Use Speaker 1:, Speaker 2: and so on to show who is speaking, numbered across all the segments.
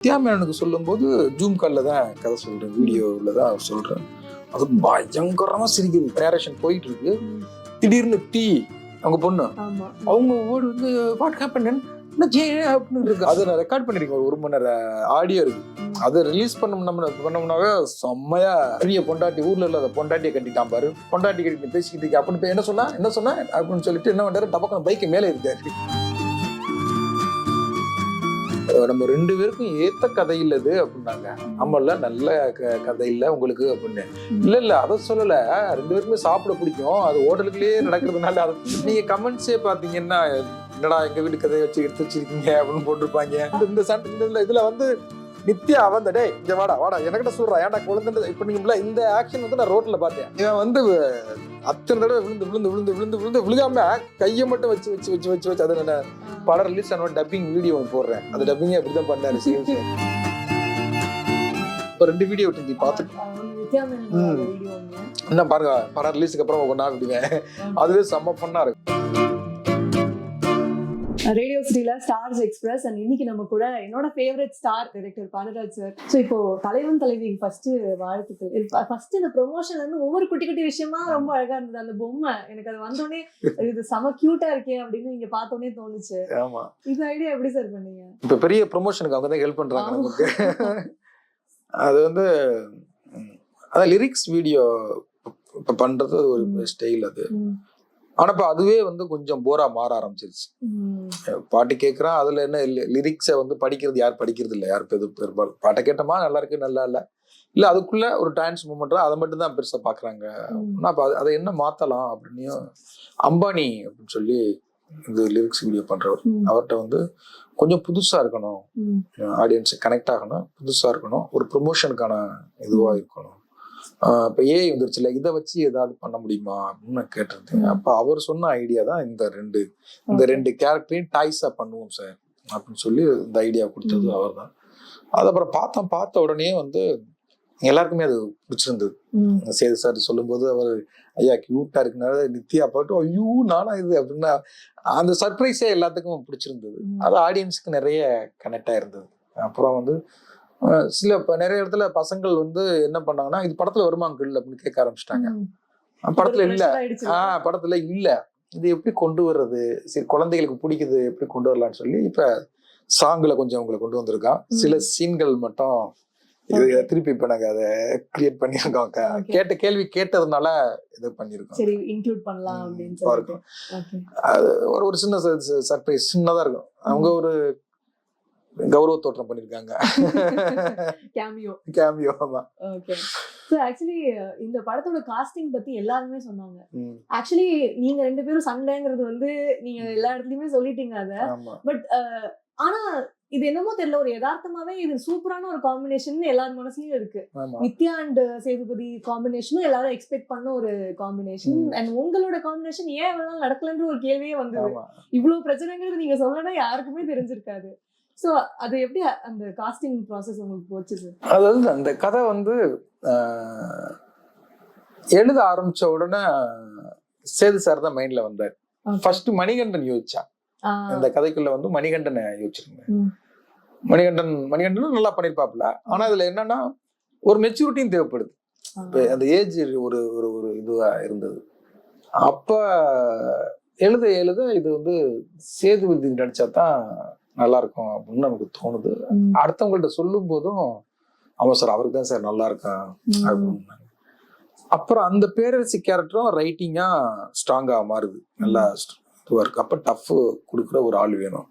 Speaker 1: நித்யாமேனனுக்கு சொல்லும்போது ஜூம் கால்ல தான் கதை சொல்றேன், வீடியோவில் தான் சொல்றேன். அது பயங்கரமா சிரிக்குது. நேரேஷன் போயிட்டு இருக்கு, திடீர்னு அவங்க பொண்ணு அவங்க ஓடு வந்து வாட் ஹேப்பன் அப்படின்னு இருக்கு. அதை நான் ரெக்கார்ட் பண்ணிருக்கேன், ஒரு 1 மணி நேரம் ஆடியோ இருக்கு. அதை ரிலீஸ் பண்ணோம்னாவே செம்மையா பெரிய பொண்டாட்டி, ஊர்ல இல்லாத பொண்டாட்டியை கட்டிட்டான் பாரு, பொண்டாட்டி கட்டி பேசிக்கிட்டு இருக்கு அப்படின்னு என்ன சொன்னா அப்படின்னு சொல்லிட்டு என்ன பண்றாரு, டபக்கான பைக்கு மேலே இருக்காரு. நம்ம 2 பேருக்கும் ஏத்த கதை இல்லது அப்படின்னாங்க. ஆமால, நல்ல கதை இல்ல உங்களுக்கு அப்படின்னு. இல்ல அதை சொல்லல, 2 பேருக்குமே சாப்பிட பிடிக்கும், அது ஹோட்டலுக்குள்ளேயே நடக்கிறதுனால. அதை நீங்க கமெண்ட்ஸே பாத்தீங்கன்னா, என்னடா எங்க வீட்டு கதையை வச்சு எடுத்து வச்சிருக்கீங்க அப்படின்னு போட்டிருப்பாங்க. இந்த சண்டை இதுல வந்து நித்யா வந்து டே இங்க வாடா எனக்கிட்ட சொல்றா ஏன்டா குழந்தை. இப்ப நீங்க இந்த ஆக்ஷன் வந்து நான் ரோட்ல பார்த்தேன். இவன் வந்து அத்தனை தடவை விழுந்து விழுகாம கையை மட்டும் வச்சு அதை நான் படம் ரிலீஸ் ஆன டப்பிங் வீடியோ போடுறேன். அந்த டப்பிங் அப்படிதான் பண்ணாரு. இப்ப 2 வீடியோ விட்டு பாத்துட்டு என்ன பாருங்க, படம் ரிலீஸுக்கு அப்புறம் ஒன்னா விடுவேன். அதுவே செம்ம பண்ணா இருக்கு.
Speaker 2: ரேடியோ சிட்டில ஸ்டார்ஸ் எக்ஸ்பிரஸ் அண்ட் இன்னைக்கு நம்ம கூட என்னோட favourite star director Balaraj sir. So இப்போ தலைவன் தலைவி ஃபர்ஸ்ட் வாழ்த்துக்கள். ஃபர்ஸ்ட் இந்த ப்ரொமோஷன்ல இருந்து ஒவ்வொரு குட்டி குட்டி விஷயமா ரொம்ப அழகா இருந்தது. அந்த பொம்மை எனக்கு அது வந்தோடனே இது செம கியூட்டா இருக்கே அப்படின்னு நீங்க பார்த்தோன்னே தோணுச்சு. இந்த ஐடியா எப்படி சார் பண்ணீங்க?
Speaker 1: இப்ப பெரிய ப்ரொமோஷனுக்கு அவங்க தான் ஹெல்ப் பண்றாங்க நமக்கு. அது வந்து அதான் லிரிக்ஸ் வீடியோ இப்ப பண்றது ஒரு ஸ்டைல் அது. ஆனா இப்ப அதுவே வந்து கொஞ்சம் போரா மாற ஆரம்பிச்சிருச்சு. பாட்டு கேட்கறான், அதுல என்ன லிரிக்ஸை வந்து படிக்கிறது யார் படிக்கிறது இல்லை, யார் பெரும்பாலும் பாட்டை கேட்டோமா நல்லா இருக்கு நல்லா இல்ல அதுக்குள்ள ஒரு டான்ஸ் மூமெண்ட் அதை மட்டும் தான் பெருசா பாக்குறாங்க. அப்ப அதை என்ன மாத்தலாம் அப்படின்னு அம்பானி அப்படின்னு சொல்லி இந்த லிரிக்ஸ் வீடியோ பண்றவர், அவர்கிட்ட வந்து கொஞ்சம் புதுசா இருக்கணும், ஆடியன்ஸ் கனெக்ட் ஆகணும், புதுசா இருக்கணும், ஒரு ப்ரொமோஷனுக்கான இதுவா இருக்கணும். இப்ப ஏஐ வந்துருச்சுல, இதை வச்சு ஏதாவது பண்ண முடியுமா அப்படின்னு நான் கேட்டிருந்தேன். அப்ப அவர் சொன்ன ஐடியா தான் இந்த ரெண்டு கேரக்டரையும் டாய்ஸா பண்ணுவோம் சார் அப்படின்னு சொல்லி இந்த ஐடியா கொடுத்தது அவர் தான். அது அப்புறம் பார்த்த உடனே வந்து எல்லாருக்குமே அது பிடிச்சிருந்தது. சேது சார் சொல்லும் போது அவர் ஐயா கியூட்டா இருக்குனால நித்யா பாட்டு ஐயோ நானா இது அப்படின்னா அந்த சர்ப்ரைஸே எல்லாத்துக்கும் பிடிச்சிருந்தது. அது ஆடியன்ஸுக்கு நிறைய கனெக்ட் ஆயிருந்தது. அப்புறம் வந்து நிறைய இடத்துல பசங்கள் வந்து என்ன பண்ணாங்கன்னா, இது படத்துல வருமா அங்கிள் அப்படின்னு கேட்க ஆரம்பிச்சிட்டாங்க. படத்துல இல்ல இது எப்படி கொண்டு வர்றது, சரி குழந்தைகளுக்கு பிடிக்குது எப்படி கொண்டு வரலாம்னு சொல்லி இப்ப சாங்ல கொஞ்சம் உங்களை கொண்டு வந்திருக்கான். சில சீன்கள் மட்டும் திருப்பி இப்ப நாங்க அதை கிரியேட் பண்ணிருக்கோம். கேட்ட கேள்வி கேட்டதுனால இது பண்ணிருக்கோம். அது ஒரு சின்ன சர்ப்ரைஸ், சின்னதா இருக்கும். அவங்க ஒரு கௌரவ தோற்றம் பண்ணிருக்காங்க. கேமியோ.
Speaker 2: ஓகே. சோ ஆக்சுவலி இந்த படத்தோட காஸ்டிங் பத்தி எல்லாருமே சொன்னாங்க. ஆக்சுவலி நீங்க 2 பேரும் சண்டைங்கிறது வந்து நீங்க எல்லா இடத்துலயுமே சொல்லிட்டீங்க அத. பட் ஆனா இது என்னமோ தெரியல, ஒரு யதார்த்தமாவே இது சூப்பரான ஒரு காம்பினேஷன் எல்லார் மனசுலயும் இருக்கு. நித்யா அண்ட் சேதுபதி காம்பினேஷனும் எல்லாரும் எக்ஸ்பெக்ட் பண்ண ஒரு காம்பினேஷன். அண்ட் உங்களோட காம்பினேஷன் ஏன் இவ்வளவு நடக்கலன்ற ஒரு கேள்வியே வந்தது. இவ்வளவு பிரச்சனைங்கிறது நீங்க சொல்லனா யாருக்குமே தெரிஞ்சிருக்காது. சோ அது எப்படி அந்த காஸ்டிங் ப்ராசஸ் உங்களுக்கு போச்சு சார்?
Speaker 1: அதாவது அந்த கதை வந்து எழுத ஆரம்பிச்ச உடனே சேது சார் தான் மைண்ட்ல வந்தார். ஃபர்ஸ்ட் மணிகண்டன் யோசிச்சா, இந்த கதைக்குள்ள வந்து மணிகண்டனை யோசிச்சிருந்தேன். மணிகண்டன் நல்லா பண்ணிருப்பாப்ல. ஆனா இதுல என்னன்னா ஒரு மெச்சூரிட்டியும் தேவைப்படுது. அந்த ஏஜ் ஒரு இதுவா இருந்தது. அப்ப எழுத இது வந்து சேதுபதி நடிச்சாதான் நல்லா இருக்கும் அப்படின்னு நமக்கு தோணுது. அடுத்தவங்கள்ட்ட சொல்லும் போதும் அவன் சார் அவருக்கு தான் சார் நல்லா இருக்கான் அப்படின்னு. அப்புறம் அந்த பேரரசி கேரக்டரும் ரைட்டிங்கா ஸ்ட்ராங்கா மாறுது, நல்லா இதுவா இருக்கு. அப்ப டஃப் கொடுக்குற ஒரு ஆள் வேணும்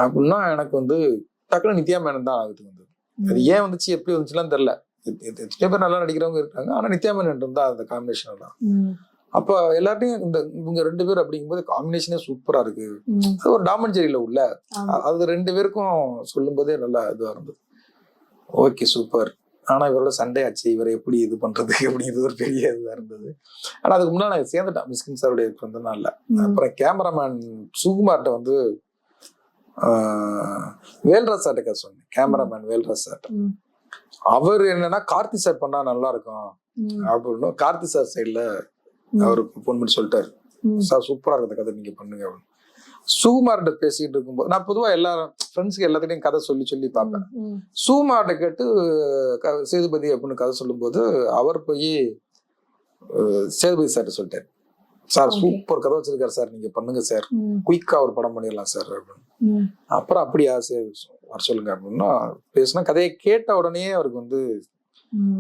Speaker 1: அப்படின்னா எனக்கு வந்து டக்குனு நித்யா மேனன் தான் ஆகுது. வந்து அது ஏன் வந்துச்சு எப்படி வந்துச்சுலாம் தெரியல. எத்தனை பேர் நல்லா நடிக்கிறவங்க இருக்காங்க, ஆனா நித்யா மேனன் இருந்தா அந்த காம்பினேஷன் தான். அப்ப எல்லார்ட்டையும் இவங்க 2 பேர் அப்படிங்கும்போது காம்பினேஷனே சூப்பரா இருக்கு. அது ஒரு டாமன்ஜெரியில உள்ள அது 2 பேருக்கும் சொல்லும் போதே நல்லா இதுவா இருந்தது. Okay super. ஆனா இவரோட சண்டே ஆச்சு, இவரை எப்படி இது பண்றது அப்படிங்கிறது ஒரு பெரிய இதுவா இருந்தது. ஆனா அதுக்கு முன்னாடி நான் சேர்ந்துட்டேன் மிஸ்கின் சாருடைய இல்ல. அப்புறம் கேமராமேன் சுகுமார்ட்ட வந்து வேல்ராஜ் சார்ட்ட கதை சொன்னேன். கேமராமேன் வேல்ராஜ் சார்ட்ட அவர் என்னன்னா கார்த்தி சார் பண்ணா நல்லா இருக்கும் அப்படின்னு கார்த்தி சார் சைட்ல அவருக்கு போன் பண்ணி சொல்லிட்டாரு, சார் சூப்பரா இருக்க கதை நீங்க பண்ணுங்க அப்படின்னு. சுகுமார்கிட்ட பேசிட்டு இருக்கும்போது நான் பொதுவா எல்லாரும் ஃப்ரெண்ட்ஸுக்கு எல்லாத்துட்டையும் கதை சொல்லி பார்ப்பேன். சுகுமார்கிட்ட கேட்டு சேதுபதி அப்படின்னு கதை சொல்லும்போது அவர் போய் சேதுபதி சார்ட்ட சொல்லிட்டாரு, சார் சூப்பர் கதை வச்சிருக்காரு சார், நீங்க பண்ணுங்க சார், குயிக்கா ஒரு படம் பண்ணிடலாம் சார் அப்படின்னு. அப்புறம் அப்படியா சரி வர சொல்லுங்க அப்படின்னா பேசினா கதையை கேட்ட உடனே அவருக்கு வந்து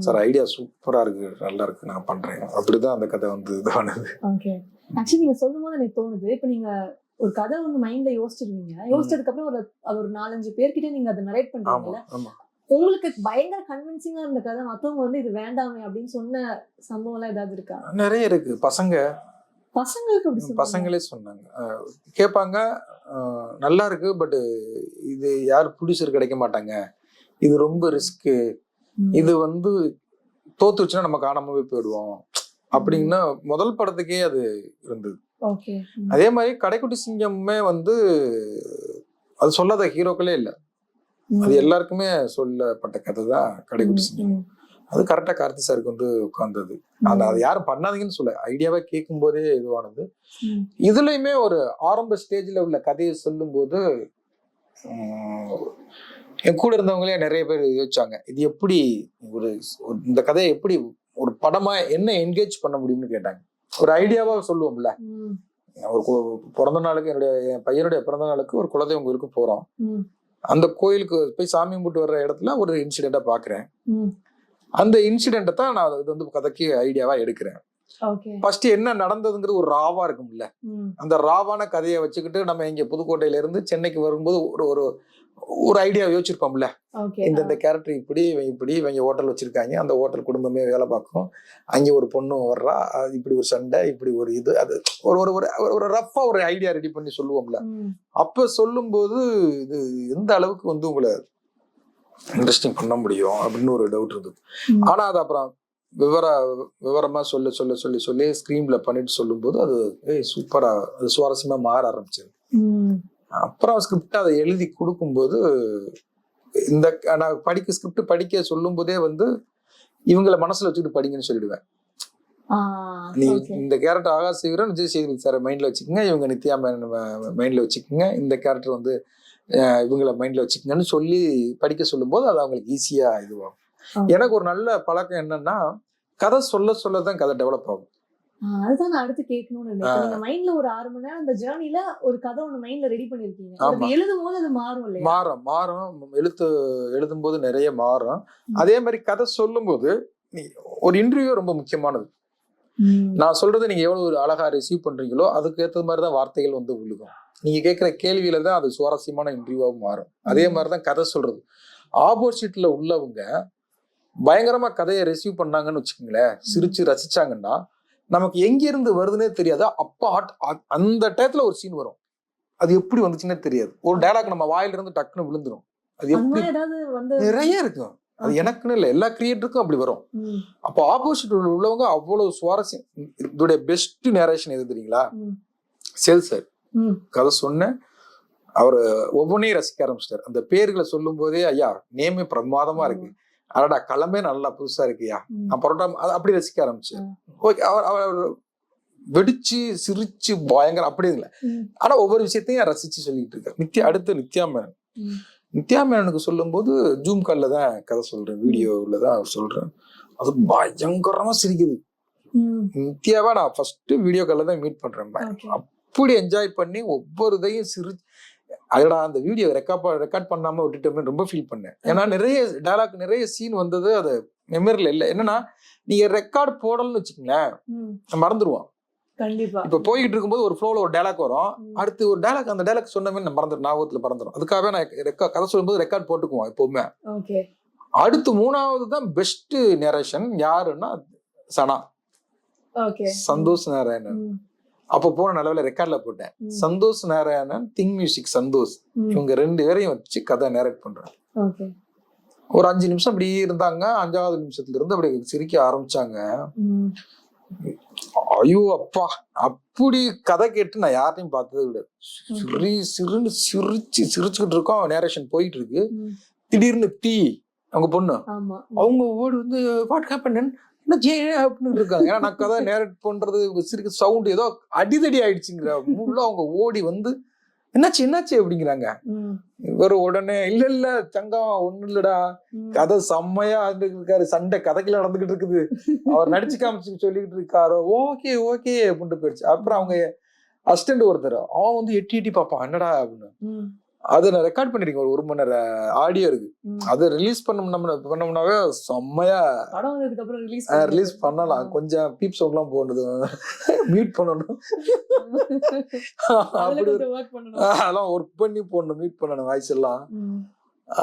Speaker 1: சார் ஐடியா சூப்பரா இருக்கு, நல்லா இருக்கு, நான் பண்றேன். அப்படிதான் அந்த கதை வந்து இதானது.
Speaker 2: ஆக்சுவலி நீங்க சொல்லும் போது எனக்கு தோணுது, இப்ப நீங்க ஒரு கதை ஒண்ணு மைண்ட்ல யோசிச்சிருவீங்க, யோசிச்சதுக்கு அப்புறம் ஒரு 4-5 பேர்கிட்ட நீங்க அதை நரேட் பண்றீங்கல்ல, உங்களுக்கு பயங்கர கன்வின்சிங்கா இருந்த கதை மத்தவங்க வந்து இது வேண்டாமே அப்படின்னு சொன்ன சம்பவம் எல்லாம் ஏதாவது இருக்கா?
Speaker 1: நிறைய இருக்கு.
Speaker 2: பசங்களுக்கு
Speaker 1: பசங்களே சொன்னாங்க, கேட்பாங்க நல்லா இருக்கு, பட் இது யார் ப்ரொடியூசர் கிடைக்க மாட்டாங்க, இது ரொம்ப ரிஸ்க், இது வந்து தோத்துச்சுன்னா நம்ம காணாமவே போயிடுவோம் அப்படின்னு முதல் படத்துக்கே அது இருந்தது. அதே மாதிரி கடைக்குட்டி சிங்கமே வந்து அது சொல்லாத ஹீரோக்களே இல்லை, அது எல்லாருக்குமே சொல்லப்பட்ட கதை தான் கடைக்குட்டி சிங்கம். அது கரெக்டா கார்த்தி சாருக்கு வந்து உட்கார்ந்தது. அது யாரும் பண்ணாதீங்கன்னு சொல்ல, ஐடியாவா கேட்கும் போதே இதுவானது. இதுலயுமே ஒரு ஆரம்ப ஸ்டேஜ்ல உள்ள கதையை சொல்லும் போது என் கூட இருந்தவங்களே நிறைய பேர் யோசிச்சாங்க, இது எப்படி இந்த கதையை எப்படி ஒரு படமா என்ன என்கேஜ் பண்ண முடியும்னு கேட்டாங்க. ஒரு ஐடியாவா சொல்லுவோம்ல, ஒரு பிறந்த நாளுக்கு என் பையனுடைய பிறந்த நாளுக்கு ஒரு குலதெய்வம் கோயிலுக்கு போறோம், அந்த கோயிலுக்கு போய் சாமி கும்பிட்டு வர்ற இடத்துல ஒரு இன்சிடென்ட்டா பாக்குறேன், அந்த இன்சிடென்ட்டை தான் நான் இது வந்து கதைக்கு ஐடியாவா எடுக்கிறேன். ஃபர்ஸ்ட் என்ன நடந்ததுங்கிறது ஒரு ராவா இருக்கும்ல, அந்த ராவான கதையை வச்சுக்கிட்டு நம்ம இங்க புதுக்கோட்டையில இருந்து சென்னைக்கு வரும்போது ஒரு ஒரு ஐடியா யோசிச்சிருப்போம்ல, இந்த கேரக்டர் இப்படி இவங்க ஹோட்டல் வச்சிருக்காங்க, அந்த ஹோட்டல் குடும்பமே வேலை பார்க்கும், அங்கே ஒரு பொண்ணு வர்றா, இப்படி ஒரு சண்டை, இப்படி ஒரு இது, அது ஒரு ரஃபா ஒரு ஐடியா ரெடி பண்ணி சொல்லுவோம்ல. அப்ப சொல்லும் போது இது எந்த அளவுக்கு வந்து உங்களை இன்ட்ரெஸ்டிங் பண்ண முடியும் அப்படின்னு ஒரு டவுட் இருந்தது. ஆனா அது அப்புறம் விவரமா சொல்லி ஸ்கிரீன்ல பண்ணிட்டு சொல்லும் போது அது சூப்பரா, அது சுவாரஸ்யமா மாற ஆரம்பிச்சது. அப்புறம் ஸ்கிரிப்ட் அதை எழுதி கொடுக்கும்போது இந்த நான் ஸ்கிரிப்ட் படிக்க சொல்லும் போதே வந்து இவங்களை மனசுல வச்சுக்கிட்டு படிங்கன்னு சொல்லிடுவேன். நீ இந்த கேரக்டர் ஆகாஷ் சீக்கிரம் விஜய் சேதுபதி சார் மைண்ட்ல வச்சுக்கோங்க, இவங்க நித்யா மைண்ட்ல வச்சுக்கோங்க, இந்த கேரக்டர் வந்து இவங்களை மைண்ட்ல வச்சுக்கோங்கன்னு சொல்லி படிக்க சொல்லும் போது அது அவங்களுக்கு ஈஸியா இதுவாகும். எனக்கு ஒரு நல்ல பழக்கம் என்னன்னா, கதை சொல்லதான் கதை டெவலப் ஆகும்.
Speaker 2: அதுதான் நான் அடுத்து கேட்கணும்னு நினைக்கிறேன். நீங்க மைண்ட்ல ஒரு 6 மணி நேரம் அந்த ஜர்னில ஒரு கதை ஒண்ணு மைண்ட்ல ரெடி பண்ணிருக்கீங்க, அது எழுதும் போது அது மாறும் இல்லையா?
Speaker 1: மாறும் எழுதும் போது நிறைய மாறும். அதே மாதிரி கதை சொல்லும் போது ஒரு இன்டர்வியூ ரொம்ப முக்கியமானது. நான் சொல்றது நீங்க எவ்வளவு ஒரு அழகா ரிசீவ் பண்றீங்களோ அதுக்கு ஏற்ற மாதிரிதான் வார்த்தைகள் வந்து விழுகும். நீங்க கேட்கிற கேள்வியில தான் அது சுவாரஸ்யமான இன்டர்வியூவாக மாறும். அதே மாதிரிதான் கதை சொல்றது. ஆப்போசிட்ல உள்ளவங்க பயங்கரமா கதையை ரிசீவ் பண்ணாங்கன்னு வச்சுக்கோங்களேன், சிரிச்சு ரசிச்சாங்கன்னா நமக்கு எங்க இருந்து வருதுன்னே தெரியாது. அப்ப அந்த டயத்துல ஒரு சீன் வரும், அது எப்படி வந்துச்சுன்னே தெரியாது. ஒரு டயலாக் நம்ம வாயில இருந்து டக்குன்னு விழுந்துரும். அது எப்படி நிறைய இருக்கும். அது எனக்குன்னு இல்லை, எல்லா கிரியேட்டருக்கும் அப்படி வரும். அப்போ ஆப்போசிட் உள்ளவங்க அவ்வளவு சுவாரஸ்யம். இதோடைய பெஸ்ட் நேரேஷன் எது தெரியுங்களா? சேது சார் கதை சொன்ன அவரு ஒவ்வொன்றையும் ரசிக்க ஆரம்பிச்சிட்டாரு. அந்த பேர்களை சொல்லும் போதே ஐயா நேமே பிரமாதமா இருக்கு, அடடா களமே நல்லா புதுசா இருக்குயா, நான் பரோட்டா அப்படி ரசிக்க ஆரம்பிச்சேன். ஓகே, அவர் வெடிச்சு சிரிச்சு பயங்கரம் அப்படி இல்லை, ஆனா ஒவ்வொரு விஷயத்தையும் ரசிச்சு சொல்லிட்டு இருக்காரு. அடுத்து நித்யா மேனனுக்கு சொல்லும் போது ஜூம் கால்ல தான் கதை சொல்றேன், வீடியோல தான் சொல்றேன். அது பயங்கரமா சிரிக்குது. நித்யாவா நான் ஃபர்ஸ்ட் வீடியோ கால்ல தான் மீட் பண்றேன். அப்படி என்ஜாய் பண்ணி ஒவ்வொரு இதையும் சிரிச்சு, அதோட அந்த வீடியோ ரெக்கார்ட் பண்ணாம விட்டுட்டோம்னு ரொம்ப ஃபீல் பண்ணேன். ஏன்னா நிறைய டயலாக் நிறைய சீன் வந்தது அது மெமரியில இல்லை. என்னன்னா நீங்க ரெக்கார்ட் போடலன்னு வச்சுக்கோங்களேன், மறந்துடுவான்.
Speaker 2: கண்டிப்பா
Speaker 1: இப்ப போயிட்டு இருக்கும்போது ஒரு ஃப்ளோல ஒரு டயலாக் வரும், அடுத்து ஒரு டயலாக், அந்த டயலாக் சொன்ன மாதிரி நான் ஞாபகத்துல மறந்துடும். அதுக்காகவே நான் கதை சொல்லும்போது ரெக்கார்ட் போட்டுக்குவோம் எப்பவுமே. அடுத்து 3வது தான் பெஸ்ட் நேரேஷன் யாருன்னா சனா, சந்தோஷ் நாராயணன். அப்ப போன நிலவுல ரெக்கார்ட்ல போட்டேன், சந்தோஷ் நாராயணன், திங் மியூசிக் சந்தோஷ், இவங்க 2 பேரையும் வச்சு கதை நேரேட் பண்றேன். ஒரு 5 நிமிஷம் அப்படி இருந்தாங்க. 5வது நிமிஷத்துல இருந்து அப்படி சிரிக்க ஆரம்பிச்சாங்க. ஐயோ அப்பா, அப்படி கதை கேட்டு நான் யாரையும் பார்த்தது கிடையாது. சிரிச்சுக்கிட்டு இருக்கோம், நேரேஷன் போயிட்டு இருக்கு. திடீர்னு அவங்க பொண்ணு அவங்க ஓடி வந்து வாட் ஹேப்பன் அப்படின்னு இருக்காங்க. ஏன்னா நான் கதை நேரேட் பண்றது சிரிக்க சவுண்ட் ஏதோ அடிதடி ஆயிடுச்சுங்கிற மூல அவங்க ஓடி வந்து என்னாச்சு அப்படிங்கிறாங்க. இவர் உடனே இல்ல தங்கம் ஒண்ணும் இல்லடா, கதை செம்மையா இருக்காரு, சண்டை கதைக்குள்ள நடந்துகிட்டு இருக்குது, அவர் நடிச்சு காமிச்சு சொல்லிக்கிட்டு இருக்காரு, ஓகே ஓகே அப்படின்ட்டு போயிடுச்சு. அப்புறம் அவங்க அசிஸ்டன்ட் ஒருத்தர் அவன் வந்து எட்டி பார்ப்பான் என்னடா அப்படின்னு. அதை நான் ரெக்கார்ட் பண்ணிருக்கேன், ஒரு 1 மணி நேரம் ஆடியோ இருக்கு. அதை ரிலீஸ் பண்ணோம்னாவே செம்மையா ரிலீஸ் பண்ணலாம். கொஞ்சம் பீப் சவுண்ட் எல்லாம் போனது மியூட் பண்ணணும், அதெல்லாம் ஒர்க் பண்ணி போடணும், மியூட் பண்ணணும் வாய்ஸ் எல்லாம்.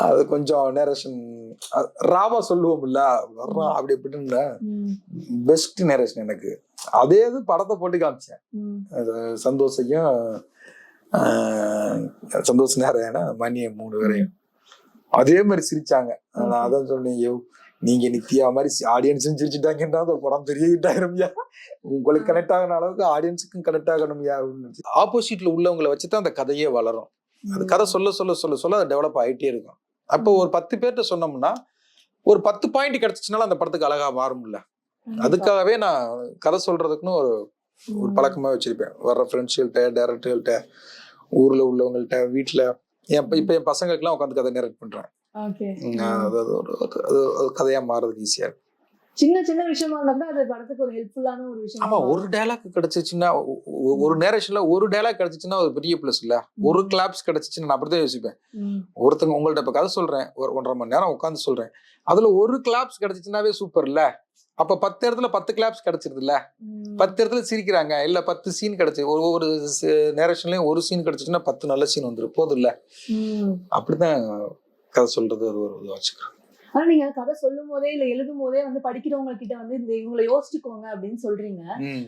Speaker 1: அது கொஞ்சம் நேரேஷன் ராவா சொல்லுவோம்ல, வர்றான் அப்படி இப்படின்னு பெஸ்ட் நேரேஷன் எனக்கு. அதே இது படத்தை போட்டு காமிச்சேன், சந்தோஷ் நாராயணா மணியை 3 பேரையும் அதே மாதிரி சிரிச்சாங்க. நான் அதான் சொன்னேன், நீங்க நித்யா மாதிரி ஆடியன்ஸும் சிரிச்சுட்டாங்கன்னா அந்த படம் பெரிய ஹிட் ஆயிரும்யா, உங்களுக்கு கனெக்ட் ஆகின அளவுக்கு ஆடியன்ஸுக்கும் கனெக்ட் ஆகணும்யா அப்படின்னு. ஆப்போசிட்ல உள்ளவங்களை வச்சுதான் அந்த கதையே வளரும். அது கதை சொல்ல சொல்ல சொல்ல சொல்ல அது டெவலப் ஆகிட்டே இருக்கும். அப்போ ஒரு 10 பேர்கிட்ட சொன்னோம்னா ஒரு 10 பாயிண்ட் கிடைச்சிச்சுனாலும் அந்த படத்துக்கு அழகா மாறும்ல. அதுக்காகவே நான் கதை சொல்றதுக்குன்னு ஒரு பழக்கமா வச்சிருப்பேன். வர்ற ஃப்ரெண்ட்ஸ்கிட்ட, டைரக்டர்கள்ட்ட, ஊர்ல உள்ளவங்கள்ட்ட, வீட்டுல இப்ப என் பசங்களுக்குலாம் உட்காந்து கதை நேரட் பண்றேன். கதையா மாறதுக்கு ஈஸியா இருக்கு.
Speaker 2: சின்ன சின்ன விஷயமா இருந்தா அது படத்துக்கு ஒரு ஹெல்ப்ஃபுல்லான ஒரு விஷயம்.
Speaker 1: ஆமா, ஒரு டயலாக் கிடைச்சிச்சுன்னா, ஒரு நேரேஷன்ல ஒரு டயலாக் கிடைச்சிச்சுன்னா ஒரு பெரிய பிளஸ் இல்ல. ஒரு கிளாப்ஸ் கிடைச்சிச்சுன்னா நான் அப்படிதான் யோசிப்பேன். ஒருத்தங்க உங்கள்ட்ட இப்ப கதை சொல்றேன், ஒரு 1.5 மணி நேரம் உட்காந்து சொல்றேன், அதுல ஒரு கிளாப்ஸ் கிடைச்சிச்சுன்னாவே சூப்பர் இல்ல. அப்ப 10 இடத்துல 10 கிளாப்ஸ் கிடைச்சிருது இல்ல, 10 இடத்துல சிரிக்கிறாங்க இல்ல, 10 சீன் கிடைச்சு ஒரு நேரேஷன்லயும் ஒரு சீன் கிடைச்சிச்சுன்னா 10 நல்ல சீன் வந்துடும், போதும் இல்ல. அப்படிதான் கதை சொல்றது ஒரு வச்சுக்கிறேன்.
Speaker 2: ஆனா நீங்க கதை சொல்லும் போதே இல்ல எழுதும் போதே வந்து படிக்கிறவங்க கிட்ட வந்து இந்த இவங்களை யோசிச்சுக்கோங்க அப்படின்னு சொல்றீங்க.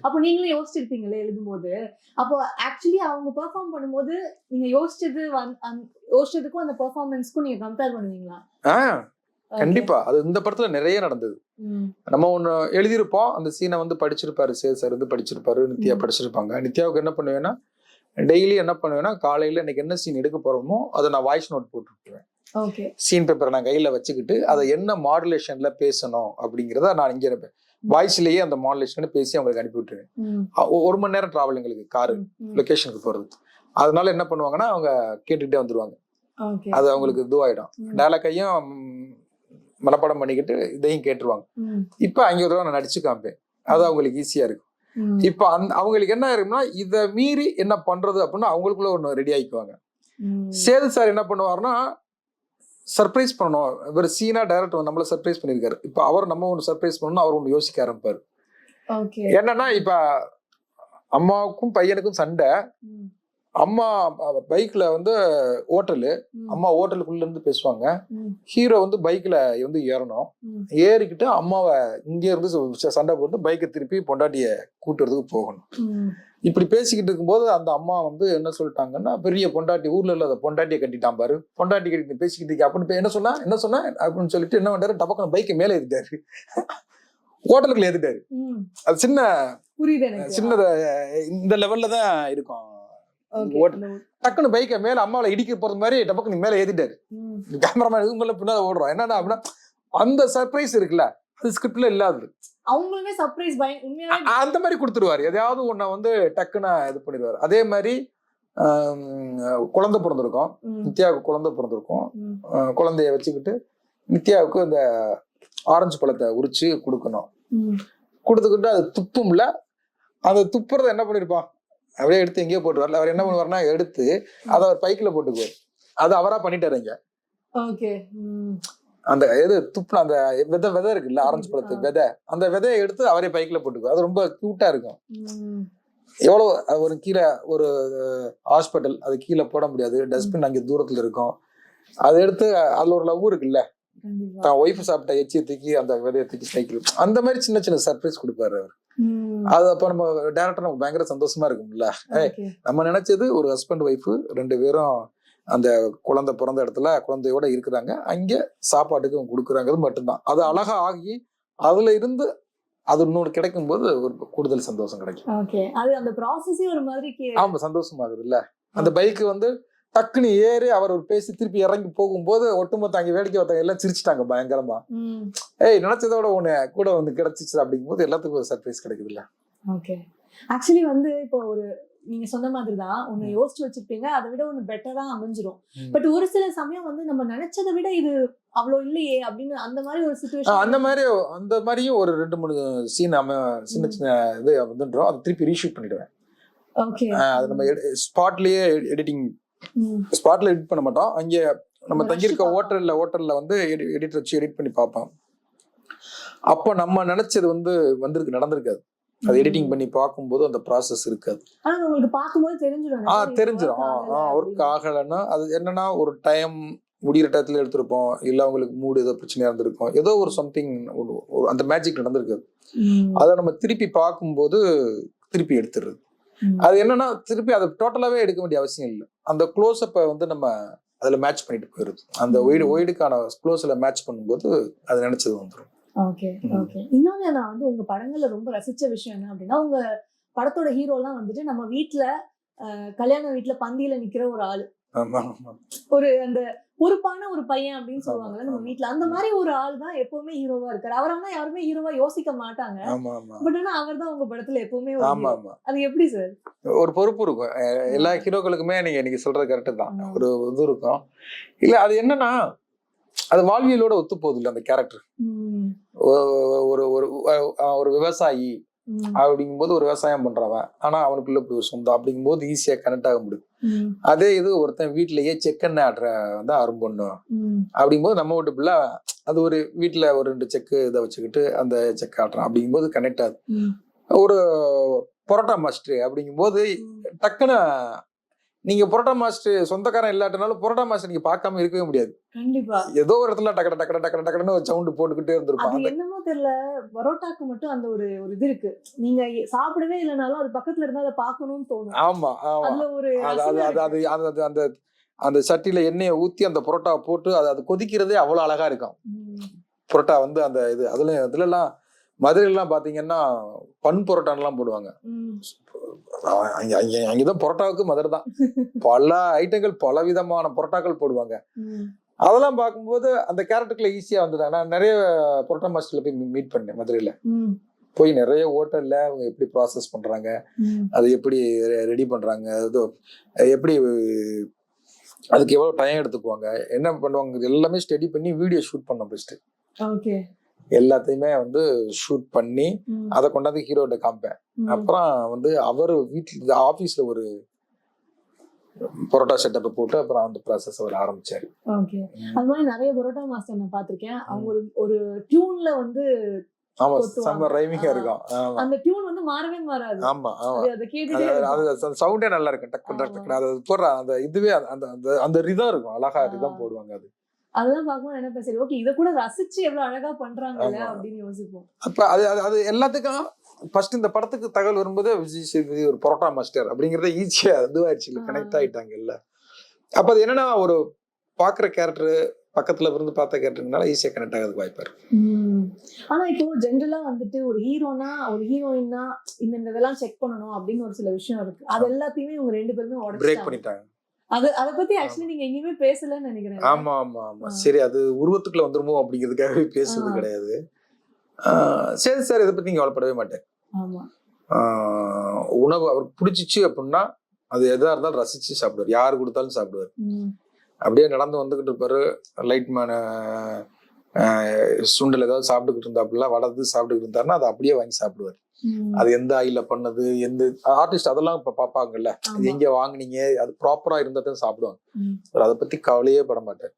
Speaker 2: அப்போ நீங்களும் யோசிச்சிருப்பீங்களே எழுதும் போது. அப்போ ஆக்சுவலி அவங்க பெர்ஃபார்ம் பண்ணும்போது நீங்க யோசிச்சதுக்கும் அந்த பெர்ஃபார்மன்ஸ்க்கும் நீங்க கம்பேர் பண்ணுவீங்களா?
Speaker 1: கண்டிப்பா. அது இந்த படத்துல நிறைய நடந்தது. நம்ம ஒண்ணு எழுதியிருப்போம், அந்த சீனை வந்து படிச்சிருப்பாரு, சார் வந்து படிச்சிருப்பாரு, நித்யா படிச்சிருப்பாங்க. நித்யாவுக்கு என்ன பண்ணுவேன்னா, டெய்லி என்ன பண்ணுவேன்னா, காலையில இன்னைக்கு என்ன சீன் எடுக்க போறோமோ அதை நான் வாய்ஸ் நோட் போட்டு விட்டுருவேன். சீன் பேப்பரை நான் கையில வச்சுக்கிட்டு அதை என்ன மாடுலேஷன்ல பேசணும் அப்படிங்கிறத நான் இங்க இருப்பேன். வாய்ஸ்லயே அந்த மாடுலேஷன் பேசி அவங்களுக்கு அனுப்பி விட்டுருவேன். 1 மணி நேரம் டிராவல் எங்களுக்கு, காரு லொகேஷனுக்கு போறது. அதனால என்ன பண்ணுவாங்கன்னா அவங்க கேட்டுக்கிட்டே வந்துருவாங்க. அது அவங்களுக்கு இதுவாயிடும். டயலாக்கையும் மனப்பாடம் பண்ணிக்கிட்டு இதையும் கேட்டுருவாங்க. இப்ப அங்க ஒரு நான் நடிச்சு காமிப்பேன், அது அவங்களுக்கு ஈஸியா இருக்கும். இப்ப அவங்களுக்கு என்ன இருக்குன்னா, இதை மீறி என்ன பண்றது அப்படின்னா அவங்களுக்குள்ள ஒண்ணு ரெடி ஆயிக்குவாங்க. சேது சார் என்ன பண்ணுவாருன்னா, சர்ப்ரைஸ் பண்ணணும். இவர் சீனா டைரக்டர் நம்மள சர்ப்ரைஸ் பண்ணிருக்காரு. இப்ப அவர் நம்ம ஒண்ணு சர்ப்ரைஸ் பண்ணணும், அவர் ஒண்ணு யோசிக்க ஆரம்பிப்பாரு. என்னன்னா, இப்ப அம்மாவுக்கும் பையனுக்கும் சண்டை. அம்மா பைக்ல வந்து ஹோட்டலு, அம்மா ஹோட்டலுக்குள்ள இருந்து பேசுவாங்க. ஹீரோ வந்து பைக்ல வந்து ஏறணும், ஏறிக்கிட்டு அம்மாவை இங்க இருந்து சண்டை போட்டு பைக்கை திருப்பி பொண்டாட்டிய கூட்டுறதுக்கு போகணும். இப்படி பேசிக்கிட்டு இருக்கும்போது அந்த அம்மா வந்து என்ன சொல்லிட்டாங்கன்னா, பெரிய பொண்டாட்டி, ஊர்ல இல்லாத பொண்டாட்டியை கட்டிட்டான் பாரு, பொண்டாட்டி கட்டி பேசிக்கிட்டு அப்படின்னு என்ன சொன்ன அப்படின்னு சொல்லிட்டு என்ன பண்றாரு, டபக்குன்னு பைக்கை மேல ஏறிட்டாரு, ஹோட்டலுக்குள்ள ஏறிட்டாரு. அது சின்னத இந்த லெவல்ல தான் இருக்கும். டக்குன்னு பைக்கை மேல அம்மாவை இடிக்க போறது மாதிரி டபக்குன்னு மேல ஏத்திட்டாரு. கேமராமேன் இதுங்கள பின்னால ஓடுறோம். என்னன்னா அப்படின்னா அந்த சர்ப்ரைஸ் இருக்குல்ல, அது ஸ்கிரிப்ட்ல இல்லாது.
Speaker 2: அவங்களுமே சர்ப்ரைஸ்
Speaker 1: அந்த மாதிரி கொடுத்துருவாரு. எதையாவது ஒன்ன வந்து டக்குன்னு இது பண்ணிடுவாரு. அதே மாதிரி குழந்தை பிறந்திருக்கும், நித்யாவுக்கு குழந்தை பிறந்திருக்கும். குழந்தைய வச்சுக்கிட்டு நித்யாவுக்கு இந்த ஆரஞ்சு பழத்தை உரிச்சு கொடுக்கணும். கொடுத்துக்கிட்டு அது துப்பும்ல, அந்த துப்புறத என்ன பண்ணிருப்பான், அப்படியே எடுத்து எங்கேயோ போட்டுருவார்ல. அவர் என்ன பண்ணுவாருன்னா, எடுத்து அதை அவர் பைக்கில் போட்டுக்குவார். அது அவரா பண்ணிட்டாரு. இங்க அந்த எது துப்புன அந்த விதை இருக்குல்ல, ஆரஞ்சு பழத்து விதை, அந்த விதையை எடுத்து அவரே பைக்கில் போட்டுக்குவார். அது ரொம்ப கியூட்டா இருக்கும். எவ்வளவு ஒரு கீழே ஒரு ஹாஸ்பிட்டல், அது கீழே போட முடியாது, டஸ்ட்பின் அங்கே தூரத்துல இருக்கும். அதை எடுத்து அதுல ஒரு லவ் இருக்குல்ல, தான் ஒய்ஃப் சாப்பிட்ட எச்சியை தூக்கி அந்த விதையை தூக்கி சைக்கிள், அந்த மாதிரி சின்ன சின்ன சர்ப்ரைஸ் கொடுப்பாரு அவர். அது அப்ப நம்ம டைரக்டர் நமக்கு பயங்கர சந்தோஷமா இருக்கும்ல. நம்ம நினைச்சது ஒரு ஹஸ்பண்ட் ஒய்ஃப் 2 பேரும் அந்த குழந்தை பிறந்த இடத்துல குழந்தையோட இருக்கிறாங்க, அங்க சாப்பாட்டுக்கு கொடுக்குறாங்கிறது மட்டும்தான். அது அழகா ஆகி அதுல இருந்து அது இன்னொரு கிடைக்கும் போது ஒரு கூடுதல் சந்தோஷம் கிடைக்கும். ஆமா, சந்தோஷமாகுது இல்ல. அந்த பைக் வந்து டக்குன்னு ஏறி அவர் பேசி திருப்பி இறங்கி போகும்போது ஒட்டுமொத்த அங்க வேடிக்கை ஒருத்தவங்க எல்லாம் சிரிச்சுட்டாங்க பயங்கரமா. நினைச்சதோட ஒண்ணு கூட வந்து கிடைச்சிச்சு அப்படிங்கும் போது எல்லாத்துக்கும் ஒரு சர்ப்ரைஸ் கிடைக்குது இல்ல.
Speaker 2: ஆக்சுவலி வந்து இப்போ ஒரு நீங்க சொன்ன மாதிரிதான் ஒண்ணு யோசிச்சு வச்சிருப்பீங்க, அதை விட ஒண்ணு பெட்டரா அமைஞ்சிரும். பட் ஒரு சில சமயம் வந்து நம்ம நினைச்சதை விட இது அவ்வளவு இல்லையே அப்படின்னு அந்த மாதிரி ஒரு சுச்சுவேஷன்.
Speaker 1: அந்த மாதிரியும் ஒரு 2-3 சீன் சின்ன சின்ன இது வந்துன்றோம். அதை திருப்பி ரீஷூட் பண்ணிடுவேன்.
Speaker 2: ஓகே.
Speaker 1: அது நம்ம ஸ்பாட்லயே எடிட்டிங், ஸ்பாட்ல எடிட் பண்ண மாட்டோம். அங்கே நம்ம தங்கியிருக்க ஹோட்டல்ல வந்து எடிட்டர் வச்சு எடிட் பண்ணி பார்ப்போம். அப்ப நம்ம நினைச்சது வந்து நடந்திருக்காது. அது எடிட்டிங் பண்ணி பார்க்கும்போது அந்த ப்ராசஸ் இருக்காது.
Speaker 2: ஆனா உங்களுக்கு பார்க்கும்போது தெரிஞ்சிடும்.
Speaker 1: ஒர்க் ஆகலைன்னா அது என்னன்னா ஒரு டைம் முடிகிற டயத்துல எடுத்திருப்போம், இல்ல அவங்களுக்கு மூடு ஏதோ பிரச்சனையா இருந்திருக்கும், ஏதோ ஒரு சம்திங் அந்த மேஜிக் நடந்திருக்காது. அதை நம்ம திருப்பி பார்க்கும்போது திருப்பி எடுத்துடுறது. அது என்னன்னா திருப்பி அதை டோட்டலாவே எடுக்க வேண்டிய அவசியம் இல்லை. அந்த க்ளோஸ்அப்பை வந்து நம்ம அதுல மேட்ச் பண்ணிட்டு போயிருது. அந்த ஒய்டுக்கான க்ளோஸ்ல மேட்ச் பண்ணும்போது அது நினைச்சது வந்துடும்.
Speaker 2: Okay okay. இன்னொன்னு நான் வந்து உங்க படங்கள்ல ரொம்ப ரசிச்ச விஷயம் என்ன அப்படின்னா, உங்க படத்தோட ஹீரோலாம் வந்துட்டு நம்ம வீட்டுல கல்யாண வீட்டுல பந்தியில நிக்கிற ஒரு ஆளு, ஒரு அந்த பொறுப்பான ஒரு பையன் அப்படின்னு சொல்லுவாங்கல்ல நம்ம வீட்டுல, அந்த மாதிரி ஒரு ஆள் தான் எப்பவுமே ஹீரோவா இருக்காரு. அவரானா யாருமே ஹீரோவா யோசிக்க மாட்டாங்க. பட் ஆனா அவர் தான் உங்க படத்துல எப்பவுமே. அது எப்படி சார்?
Speaker 1: ஒரு பொறுப்பு இருக்கும் எல்லா ஹீரோக்களுக்குமே. நீங்க சொல்றது கரெக்ட் தான். ஒரு இது இருக்கும். இல்ல அது என்னன்னா அது வாழ்வியலோட ஒத்து போகுது இல்ல அந்த கேரக்டர். ஒரு விவசாயி அப்படிங்கும்போது ஒரு விவசாயம் பண்றவன், ஆனா அவனுக்குள்ள இப்படி ஒரு சொந்தம் அப்படிங்கும்போது ஈஸியா கனெக்ட் ஆக முடியும். அதே இது ஒருத்தன் வீட்லயே செக்கெண்ண ஆடுற வந்து அரும்பொண்ணும் அப்படிங்கும்போது நம்ம வீட்டு பிள்ளை அது ஒரு வீட்டுல ஒரு 2 செக்கு இதை வச்சுக்கிட்டு அந்த செக் ஆடுறான் அப்படிங்கும்போது கனெக்ட் ஆகுது. ஒரு பரோட்டா மாஸ்டர் அப்படிங்கும்போது டக்குன்னு நீங்க பரோட்டா மாஸ்டர் சொந்தக்காரன் இல்லாட்டனாலும் பரோட்டா மாஸ்டர் நீங்க பார்க்காம இருக்கவே முடியாது.
Speaker 2: கண்டிப்பா
Speaker 1: ஏதோ ஒரு இடத்துல டக்கடன்னு ஒரு சவுண்ட் போட்டுக்கிட்டே இருந்திருப்பாங்க.
Speaker 2: என்னமோ தெரியல, பரோட்டாக்கு மட்டும் அந்த ஒரு இது இருக்கு. நீங்க சாப்பிடவே இல்லைனாலும் அது பக்கத்துல இருந்தா அதை பார்க்கணும்னு தோணும்.
Speaker 1: ஆமா அந்த சட்டியில எண்ணெயை ஊத்தி அந்த பரோட்டா போட்டு அது கொதிக்கிறதே அவ்வளவு அழகா இருக்கும். பரோட்டா வந்து அந்த இது அதுல எல்லாம் மதுரைலாம் பாத்தீங்கன்னா பன் பரோட்டான்லாம் போடுவாங்க. அங்கதான் பரோட்டாவுக்கு மதுரை தான். பல ஐட்டங்கள் பல விதமான பரோட்டாக்கள் போடுவாங்க. அதெல்லாம் பார்க்கும்போது அந்த கேரக்டர்ல ஈஸியா வந்தது. நான் நிறைய பரோட்டா மாஸ்டர்ல போய் மீட் பண்ணேன் மதுரையில. போய் நிறைய ஹோட்டல்ல அவங்க எப்படி ப்ராசஸ் பண்றாங்க, அது எப்படி ரெடி பண்றாங்க, எப்படி அதுக்கு எவ்வளவு டைம் எடுத்துக்குவாங்க, என்ன பண்ணுவாங்க, எல்லாமே ஸ்டடி பண்ணி வீடியோ ஷூட் பண்ண பெஸ்ட். எல்லாத்தையுமே வந்து ஷூட் பண்ணி அதை கொண்டாந்து ஹீரோட்ட காமிப்பேன். அப்புறம் வந்து அவர் வீட்டுல ஆபீஸ்ல ஒரு பரோட்டா செட்டப் போட்டு அப்புறம் அந்த ப்ராசஸ் அவர் ஆரம்பிச்சாரு.
Speaker 2: ஓகே. அது மாதிரி நிறைய பரோட்டா மாஸ்டர் நான் பாத்திருக்கேன். அவங்க ஒரு டியூன்ல வந்து
Speaker 1: ஆமா செம்ம ரைமிங்கா இருக்கும்.
Speaker 2: அந்த டியூன் வந்து மாறவே மாறாது.
Speaker 1: ஆமா அத கேட்டுட்டே அது சவுண்டே நல்லா இருக்கும். டக்கு டக்கு அது போடுற அந்த இதுவே அந்த ரிதம் இருக்கும். அழகா ரிதம் போடுவாங்க.
Speaker 2: அதெல்லாம் பார்க்கும்போது என்ன சரி ஓகே இதை கூட ரசிச்சு எவ்வளவு அழகா பண்றாங்கல்ல அப்படின்னு யோசிப்போம்.
Speaker 1: அப்ப அது எல்லாத்துக்கும் ஃபர்ஸ்ட் இந்த படத்துக்கு தகவல் வரும்போது விஜய் சேதுபதி ஒரு பரோட்டா மாஸ்டர் அப்படிங்கறத ஈஸியா இதுவாயிடுச்சு, கனெக்ட் ஆயிட்டாங்கல்ல. அப்ப அது என்னன்னா ஒரு பாக்குற கேரக்டர் பக்கத்துல இருந்து பார்த்த கேரக்டர்னால ஈஸியா கனெக்ட் ஆகிறதுக்கு வாய்ப்பா இருக்கு.
Speaker 2: ஆனா இப்போ ஜென்ரலா வந்துட்டு ஒரு ஹீரோனா ஒரு ஹீரோயின்னா இந்த இதெல்லாம் செக் பண்ணணும் அப்படின்னு ஒரு சில விஷயம் இருக்கு. அது எல்லாத்தையுமே இவங்க 2 பேருமே
Speaker 1: பிரேக் பண்ணிட்டாங்க.
Speaker 2: அத பத்தி ஆக்சுவலி நீங்க எங்கேயுமே பேசலன்னு நினைக்கிறேன்.
Speaker 1: ஆமா சரி, அது உருவத்துக்குள்ள வந்துருமோ அப்படிங்கிறதுக்காகவே பேசுறது கிடையாது. சரி சார், இதை பத்தி நீங்க கவலைப்படவே மாட்டேன். உணவு அவருக்கு பிடிச்சிச்சு அப்படின்னா அது எதா இருந்தாலும் ரசிச்சு சாப்பிடுவார். யாரு கொடுத்தாலும் சாப்பிடுவார். அப்படியே நடந்து வந்துகிட்டு இருப்பாரு. லைட் மேன சுண்டல் ஏதாவது சாப்பிட்டுக்கிட்டு இருந்தாப்புல வளர்ந்து சாப்பிட்டுக்கிட்டு இருந்தாருன்னா அதை அப்படியே வாங்கி சாப்பிடுவார். அது எந்த ஆயில பண்ணது, எந்த ஆர்டிஸ்ட் அதெல்லாம் இப்ப பாப்பாங்கல்ல, அது எங்க வாங்குனீங்க, அது ப்ராப்பரா இருந்தா தான் சாப்பிடுவாங்க. அதை பத்தி கவலையே பட மாட்டார்.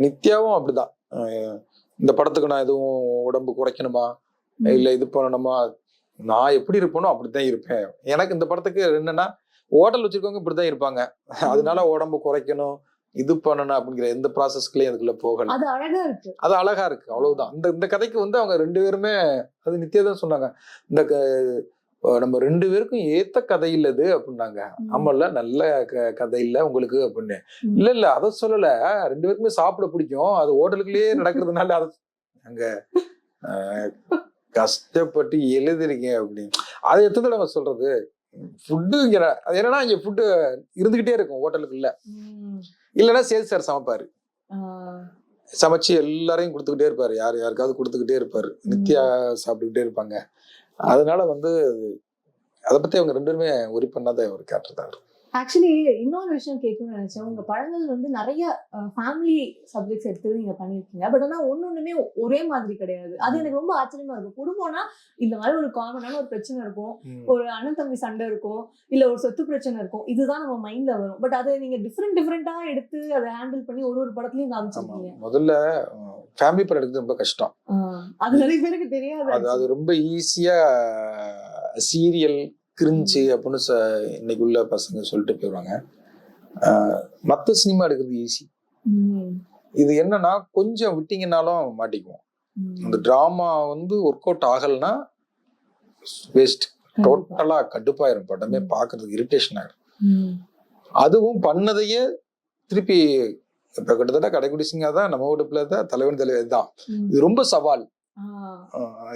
Speaker 1: நித்யாவும் அப்படிதான். இந்த படத்துக்கு நான் எதுவும் உடம்பு குறைக்கணுமா இல்ல இது பண்ணணுமா, நான் எப்படி இருப்பேனோ அப்படித்தான் இருப்பேன். எனக்கு இந்த படத்துக்கு என்னன்னா ஹோட்டல் வச்சிருக்கவங்க இப்படித்தான் இருப்பாங்க, அதனால உடம்பு குறைக்கணும் இது பண்ணணும் அப்படிங்கிற எந்த ப்ராசஸ்க்குள்ளயும் அதுக்குள்ள போகல.
Speaker 2: அது
Speaker 1: அழகா இருக்கு அவ்வளவுதான். இந்த கதைக்கு வந்து அவங்க 2 பேருமே அது நித்யா தான் சொன்னாங்க, இந்த நம்ம 2 பேருக்கும் ஏத்த கதை இல்லது அப்படின்னாங்க. ஆமால நல்ல கதை இல்ல உங்களுக்கு அப்படின்னு. இல்ல அதை சொல்லல, 2 பேருக்குமே சாப்பிட பிடிக்கும், அது ஹோட்டலுக்குள்ளேயே நடக்கிறதுனால அது அங்க கஷ்டப்பட்டு எழுதிருக்கேன் அப்படின்னு. அது எத்தனை தடவை சொல்றது, ஃபுட்டுங்கிற அது என்னன்னா இங்க ஃபுட்டு இருந்துகிட்டே இருக்கும் ஹோட்டலுக்குள்ள. இல்லைன்னா சேல்ஸ் சார் சமைப்பாரு, சமைச்சு எல்லாரையும் கொடுத்துக்கிட்டே இருப்பாரு, யாருக்காவது கொடுத்துக்கிட்டே இருப்பாரு. நித்யா சாப்பிட்டுக்கிட்டே இருப்பாங்க. அதனால வந்து அதை பத்தி அவங்க ரெண்டு பேருமே ஒரி பண்ணாத ஒரு கேரக்டர் தான்.
Speaker 2: ஆக்சுவலி இன்னொரு விஷயம் கேட்கணும்னு நினைச்சேன். உங்க படங்கள் வந்து நிறைய ஃபேமிலி சப்ஜெக்ட்ஸ் எடுத்து நீங்க பண்ணிருக்கீங்க. பட் ஆனா ஒன்னொன்னுமே ஒரே மாதிரி கிடையாது. அது எனக்கு ரொம்ப ஆச்சரியமா இருக்கும். குடும்பம்னா இந்த மாதிரி ஒரு காமனான ஒரு பிரச்சனை இருக்கும், ஒரு அண்ணன் தம்பி சண்டை இருக்கும், இல்ல ஒரு சொத்து பிரச்சனை இருக்கும், இதுதான் நம்ம மைண்ட்ல வரும். பட் அதை நீங்க டிஃப்ரெண்டா எடுத்து அதை ஹேண்டில் பண்ணி ஒரு படத்துலயும் காமிச்சிருக்கீங்க.
Speaker 1: முதல்ல ஃபேமிலி படம் எடுக்கிறது ரொம்ப கஷ்டம்.
Speaker 2: அது நிறைய பேருக்கு தெரியாது.
Speaker 1: அது ரொம்ப ஈஸியா சீரியல் கிரிஞ்சு அப்படின்னு இன்னைக்கு உள்ள பசங்க சொல்லிட்டு போயிடுவாங்க. மற்ற சினிமா எடுக்கிறது ஈஸி. இது என்னன்னா கொஞ்சம் விட்டீங்கன்னாலும் மாட்டிக்குவோம். அந்த டிராமா வந்து ஒர்க் அவுட் ஆகலைன்னா வேஸ்ட், டோட்டலா கடுப்பாயிரும், படமே பாக்குறதுக்கு இரிட்டேஷன் ஆயிரும். அதுவும் பண்ணதையே திருப்பி இப்ப கிட்டத்தட்ட கடைக்குடி சிங்கா தான் நம்ம வீட்டுல தான் தலைவன் தான். இது ரொம்ப சவால்.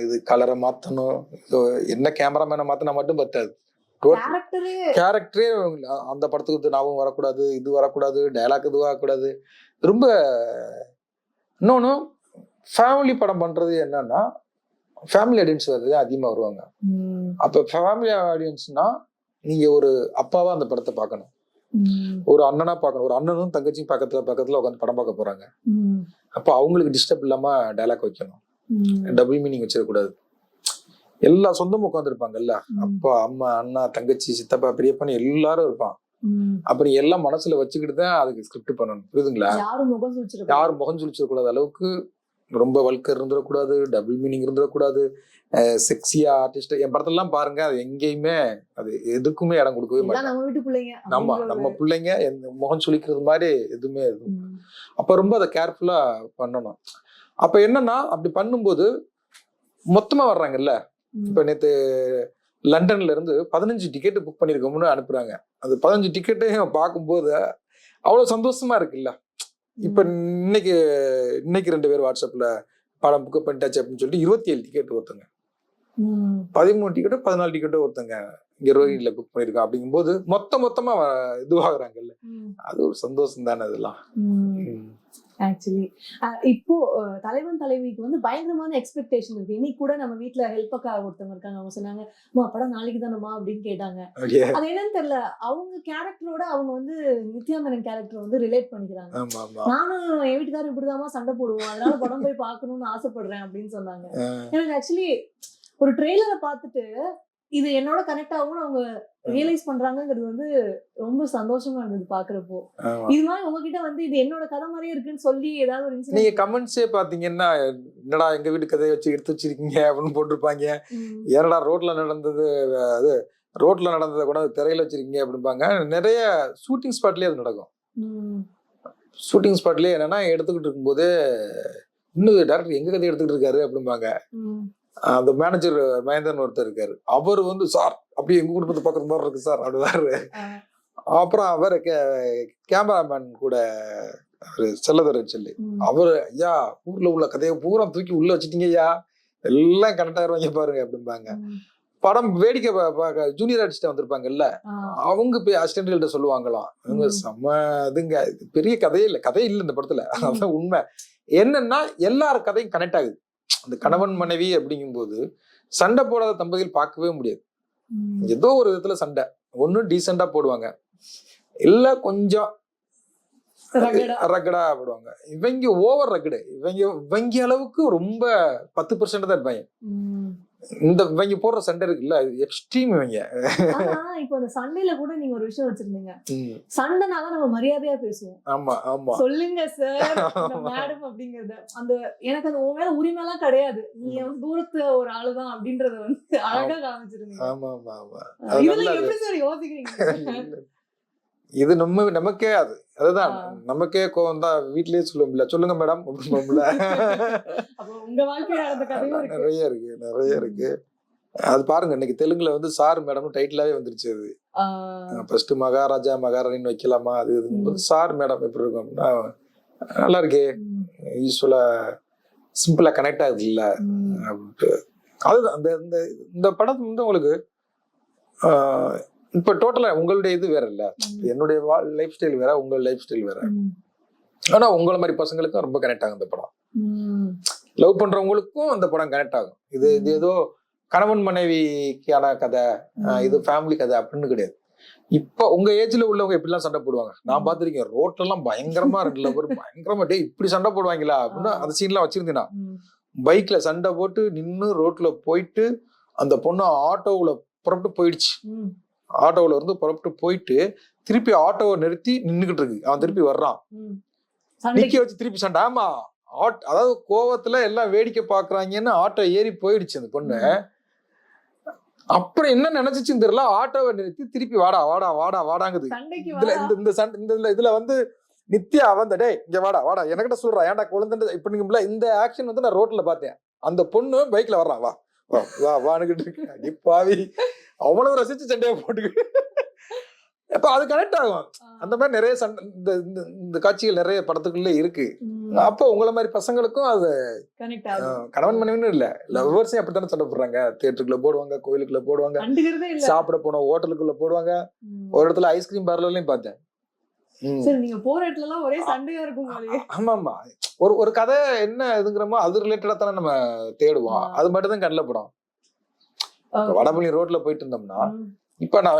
Speaker 1: இது கலரை மாத்தணும், என்ன கேமராமேனை மாத்தினா மட்டும் பத்தாது, கேரக்டரே அந்த படத்துக்கு ஞாபகம் வரக்கூடாது, இது வரக்கூடாது, டைலாக் இது வரக்கூடாது. ரொம்ப இன்னொன்னு ஃபேமிலி படம் பண்றது என்னன்னா ஃபேமிலி ஆடியன்ஸ் அதிகமா வருவாங்க. அப்ப ஃபேமிலி ஆடியன்ஸ்னா நீங்க ஒரு அப்பாவா அந்த படத்தை பார்க்கணும், ஒரு அண்ணனா பார்க்கணும். ஒரு அண்ணனும் தங்கச்சியும் பக்கத்துல உட்காந்து படம் பார்க்க போறாங்க. அப்ப அவங்களுக்கு டிஸ்டர்ப் இல்லாம டைலாக் வைக்கணும், டபுள் மீனிங் வச்சிடக்கூடாது. எல்லா சொந்தமும் உட்காந்துருப்பாங்கல்ல, அப்பா அம்மா அண்ணா தங்கச்சி சித்தப்பா பெரியப்பா எல்லாரும் இருப்பான். அப்படி எல்லாம் மனசுல வச்சுக்கிட்டு தான் அதுக்கு ஸ்கிரிப்ட் பண்ணணும். புரியுதுங்களா? யாரும் முகம் சுழிச்சிடக்கூடாது அளவுக்கு ரொம்ப வல்கர் இருந்துடக்கூடாது, டபுள் மீனிங் இருந்துடக்கூடாது, செக்ஸியா ஆர்டிஸ்ட். என் படத்தெல்லாம் பாருங்க, அது எங்கேயுமே அது எதுக்குமே இடம் கொடுக்கவே மாட்டேன். நம்ம பிள்ளைங்க முகம் சுழிக்கிறது மாதிரி எதுவுமே. அப்ப ரொம்ப அதை கேர்ஃபுல்லா பண்ணணும். அப்ப என்னன்னா அப்படி பண்ணும்போது மொத்தமா வர்றாங்கல்ல. இப்ப நேத்து லண்டன்ல இருந்து 15 டிக்கெட் புக் பண்ணிருக்கோம்னு அனுப்புறாங்க. அது 15 டிக்கெட்டையும் பார்க்கும்போது அவ்வளவு சந்தோஷமா இருக்குல்ல. இப்ப இன்னைக்கு 2 பேர் வாட்ஸ்அப்ல படம் புக் பண்ணிட்டாச்சு அப்படின்னு சொல்லிட்டு 27 டிக்கெட் ஒருத்தங்க, 13 டிக்கெட்டோ 14 டிக்கெட்டோ ஒருத்தங்க இங்க ரோஹிணில புக் பண்ணிருக்கோம். அப்படிங்கும்போது மொத்தமா இதுவாகுறாங்கல்ல, அது ஒரு சந்தோஷம் தானே அதெல்லாம்.
Speaker 2: ஆக்சுவலி இப்போ தலைவன் தலைவிக்கு வந்து பயங்கரமான எக்ஸ்பெக்டேஷன் இருக்கு. இன்னைக்கு கூட நம்ம வீட்டுல ஹெல்ப்புக்காக ஒருத்தவங்க இருக்காங்க, அவங்க சொன்னாங்க படம் நாளைக்கு தானமா அப்படின்னு கேட்டாங்க. அது என்னன்னு தெரியல, அவங்க கேரக்டரோட அவங்க வந்து நித்யா மேனன் கேரக்டர் வந்து ரிலேட் பண்ணிக்கிறாங்க. நானும் என் வீட்டுக்காரர் இப்படிதாமா சண்டை போடுவோம், அதனால படம் போய் பார்க்கணும்னு ஆசைப்படுறேன் அப்படின்னு சொன்னாங்க. எனக்கு ஆக்சுவலி ஒரு ட்ரெய்லரை பார்த்துட்டு இது என்னோட கனெக்ட் ஆகும் அவங்க ரியலைஸ் பண்றாங்கிறது வந்து ரொம்ப சந்தோஷமா இருந்தது பாக்குறப்போ. இது மாதிரி உங்ககிட்ட வந்து இது என்னோட கதை மாதிரியே இருக்குன்னு சொல்லி ஏதாவது ஒரு
Speaker 1: நீங்க கமெண்ட்ஸே பாத்தீங்கன்னா, என்னடா எங்க வீட்டு கதையை வச்சு எடுத்து வச்சிருக்கீங்க அப்படின்னு போட்டிருப்பாங்க. ஏன்னடா ரோட்ல நடந்தது, அது ரோட்ல நடந்ததை கூட திரையில வச்சிருக்கீங்க அப்படின்பாங்க. நிறைய ஷூட்டிங் ஸ்பாட்லயே அது நடக்கும். ஷூட்டிங் ஸ்பாட்லயே என்னன்னா எடுத்துக்கிட்டு இருக்கும்போது இன்னும் டேரக்டர் எங்க கதையை எடுத்துக்கிட்டு இருக்காரு அப்படின்பாங்க. அந்த மேனேஜர் மகேந்திரன் ஒருத்தர் இருக்காரு, அவர் வந்து சார் அப்படியே எங்க குடும்பத்தை பாக்குற மாதிரி இருக்கு சார் அப்படிவாரு. அப்புறம் அவர் கேமராமேன் கூட செல்லதரன் சொல்லி அவரு, ஐயா ஊர்ல உள்ள கதையை பூரா தூக்கி உள்ள வச்சுட்டீங்க ஐயா, எல்லாம் கனெக்ட் ஆயிருவாங்க பாருங்க அப்படிம்பாங்க. படம் வேடிக்கை பார்க்க ஜூனியர் ஆர்டிஸ்ட் வந்திருப்பாங்கல்ல, அவங்க போய் அசிஸ்டன்ட்கிட்ட சொல்லுவாங்களாம், இவங்க செம்ம இதுங்க, பெரிய கதையே இல்லை, கதையே இல்லை இந்த படத்துல. அதான் உண்மை. என்னன்னா எல்லார் கதையும் கனெக்ட் ஆகுது. அந்த கணவன் மனைவி அப்படிங்கும்போது சண்டை போடாத தம்பதிகள் பார்க்கவே முடியாது. ஏதோ ஒரு விதத்துல சண்டை ஒண்ணு டீசெண்டா போடுவாங்க, இல்ல கொஞ்சம் ரகடா போடுவாங்க. இவங்க ஓவர் ரகடு, இவங்க அளவுக்கு ரொம்ப 10% தான் இருப்பாங்க. இந்த இவங்க போடுற சண்டை இருக்குல்ல, எக்ஸ்ட்ரீம் இவங்க.
Speaker 2: இப்போ அந்த சண்டையில கூட நீங்க ஒரு விஷயம் வச்சிருந்தீங்க, சண்டைனால நம்ம மரியாதையா பேசுவோம்.
Speaker 1: ஆமா ஆமா
Speaker 2: சொல்லுங்க சார் மேடம் அப்படிங்கறது. அந்த எனக்கு அந்த உன் மேல உரிமை எல்லாம் கிடையாது, நீ வந்து தூரத்து ஒரு ஆளுதான் அப்படின்றத வந்து அழகா காமிச்சிருந்தீங்க.
Speaker 1: ஆமா ஆமா ஆமா.
Speaker 2: இதெல்லாம் எப்படி சார் யோசிக்கிறீங்க?
Speaker 1: இது நமக்கே அதுதான் நமக்கே கோவம் தான், வீட்லயே சொல்லுவோம்ல, சொல்லுங்க மேடம் அப்படிம்போம்ல. நிறைய இருக்கு. அது பாருங்க, இன்னைக்கு தெலுங்குல வந்து சார் மேடம் டைட்டிலாவே வந்துருச்சு. அது ஃபர்ஸ்ட் மகாராஜா மகாராணின்னு வைக்கலாமா, அது சார் மேடம் எப்படி இருக்கும் அப்படின்னா நல்லா இருக்கே, யூஸ்வலா சிம்பிளா கனெக்ட் ஆகுது இல்ல அப்படின்ட்டு. அதுதான் இந்த படம் வந்து உங்களுக்கு இப்ப டோட்டலா உங்களுடைய இது வேற இல்ல, என்னுடைய லைஃப் ஸ்டைல் வேற, உங்க லைஃப் ஸ்டைல் வேற. ஆனா உங்களை மாதிரி பசங்களுக்கும் ரொம்ப கனெக்ட் ஆகும் இந்த படம். லவ் பண்றவங்களுக்கும் அந்த படம் கனெக்ட் ஆகும். இது ஏதோ கணவன் மனைவிக்கான கதை, இது ஃபேமிலி கதை அப்படின்னு கிடையாது. இப்ப உங்க ஏஜ்ல உள்ளவங்க எப்படிலாம் சண்டை போடுவாங்க நான் பாத்திருக்கேன். ரோட்ல எல்லாம் பயங்கரமா 2 லவர் பயங்கரமா டே இப்படி சண்டை போடுவாங்களா அப்படின்னு அந்த சீன்லாம் வச்சிருந்தீங்கன்னா, பைக்ல சண்டை போட்டு நின்னு ரோட்ல போயிட்டு அந்த பொண்ணு ஆட்டோவுல புறப்பட்டு போயிடுச்சு. ஆட்டோவுல இருந்து புறப்பட்டு போயிட்டு திருப்பி ஆட்டோவை நிறுத்தி நின்னுகிட்டு இருக்கு. அவன் திருப்பி வர்றான், நிக்க வச்சு திருப்பி சண்டை. ஆமா, அதாவது கோவத்துல எல்லாம் வேடிக்கை பாக்குறாங்கன்னு ஆட்டோ ஏறி போயிடுச்சு அந்த பொண்ணு. அப்புறம் என்ன நினைச்சுன்னு தெரியல, ஆட்டோவை நிறுத்தி திருப்பி வாடா வாடா வாடா வாடாங்குது. இதுல வந்து நித்யா வந்து டே இங்க வாடா வாடா எனக்கிட்ட சொல்றா ஏன்டா குழந்தை இப்ப நீங்க இந்த ஆக்ஷன் வந்து நான் ரோட்ல பார்த்தேன். அந்த பொண்ணு பைக்ல வர்றான், வா வா வா வானுகிட்டு இருக்கு. அடிப்பாவி, அவ்வளவு ரசிச்சு சண்டையை போட்டுக்கிட்டு அப்ப அது கனெக்ட் ஆகும். அந்த மாதிரி நிறைய சண்டை இந்த காட்சிகள் நிறைய படத்துக்குள்ள இருக்கு. அப்போ உங்களை மாதிரி பசங்களுக்கும் அது கணவன் மனைவின்னு இல்ல, லவ்வர்ஸையும் அப்படித்தானே சண்டை போடுறாங்க. தியேட்டருக்குள்ள போடுவாங்க, கோயிலுக்குள்ள போடுவாங்க, சாப்பிட போன ஹோட்டலுக்குள்ள போடுவாங்க. ஒரு இடத்துல ஐஸ்கிரீம் பார்லர்லயும் பார்த்தேன்.
Speaker 2: நீங்க போற இடத்துல எல்லாம் ஒரே சண்டையா இருக்கும்.
Speaker 1: ஆமா ஆமா, ஒரு கதை என்ன இதுங்கிறமோ அது ரிலேட்டடா தானே நம்ம தேடுவோம். அது மட்டும் தான் கண்ணில் படம். வடபழனி ரோட்ல போயிட்டு இருந்தோம்னா, இப்ப நான்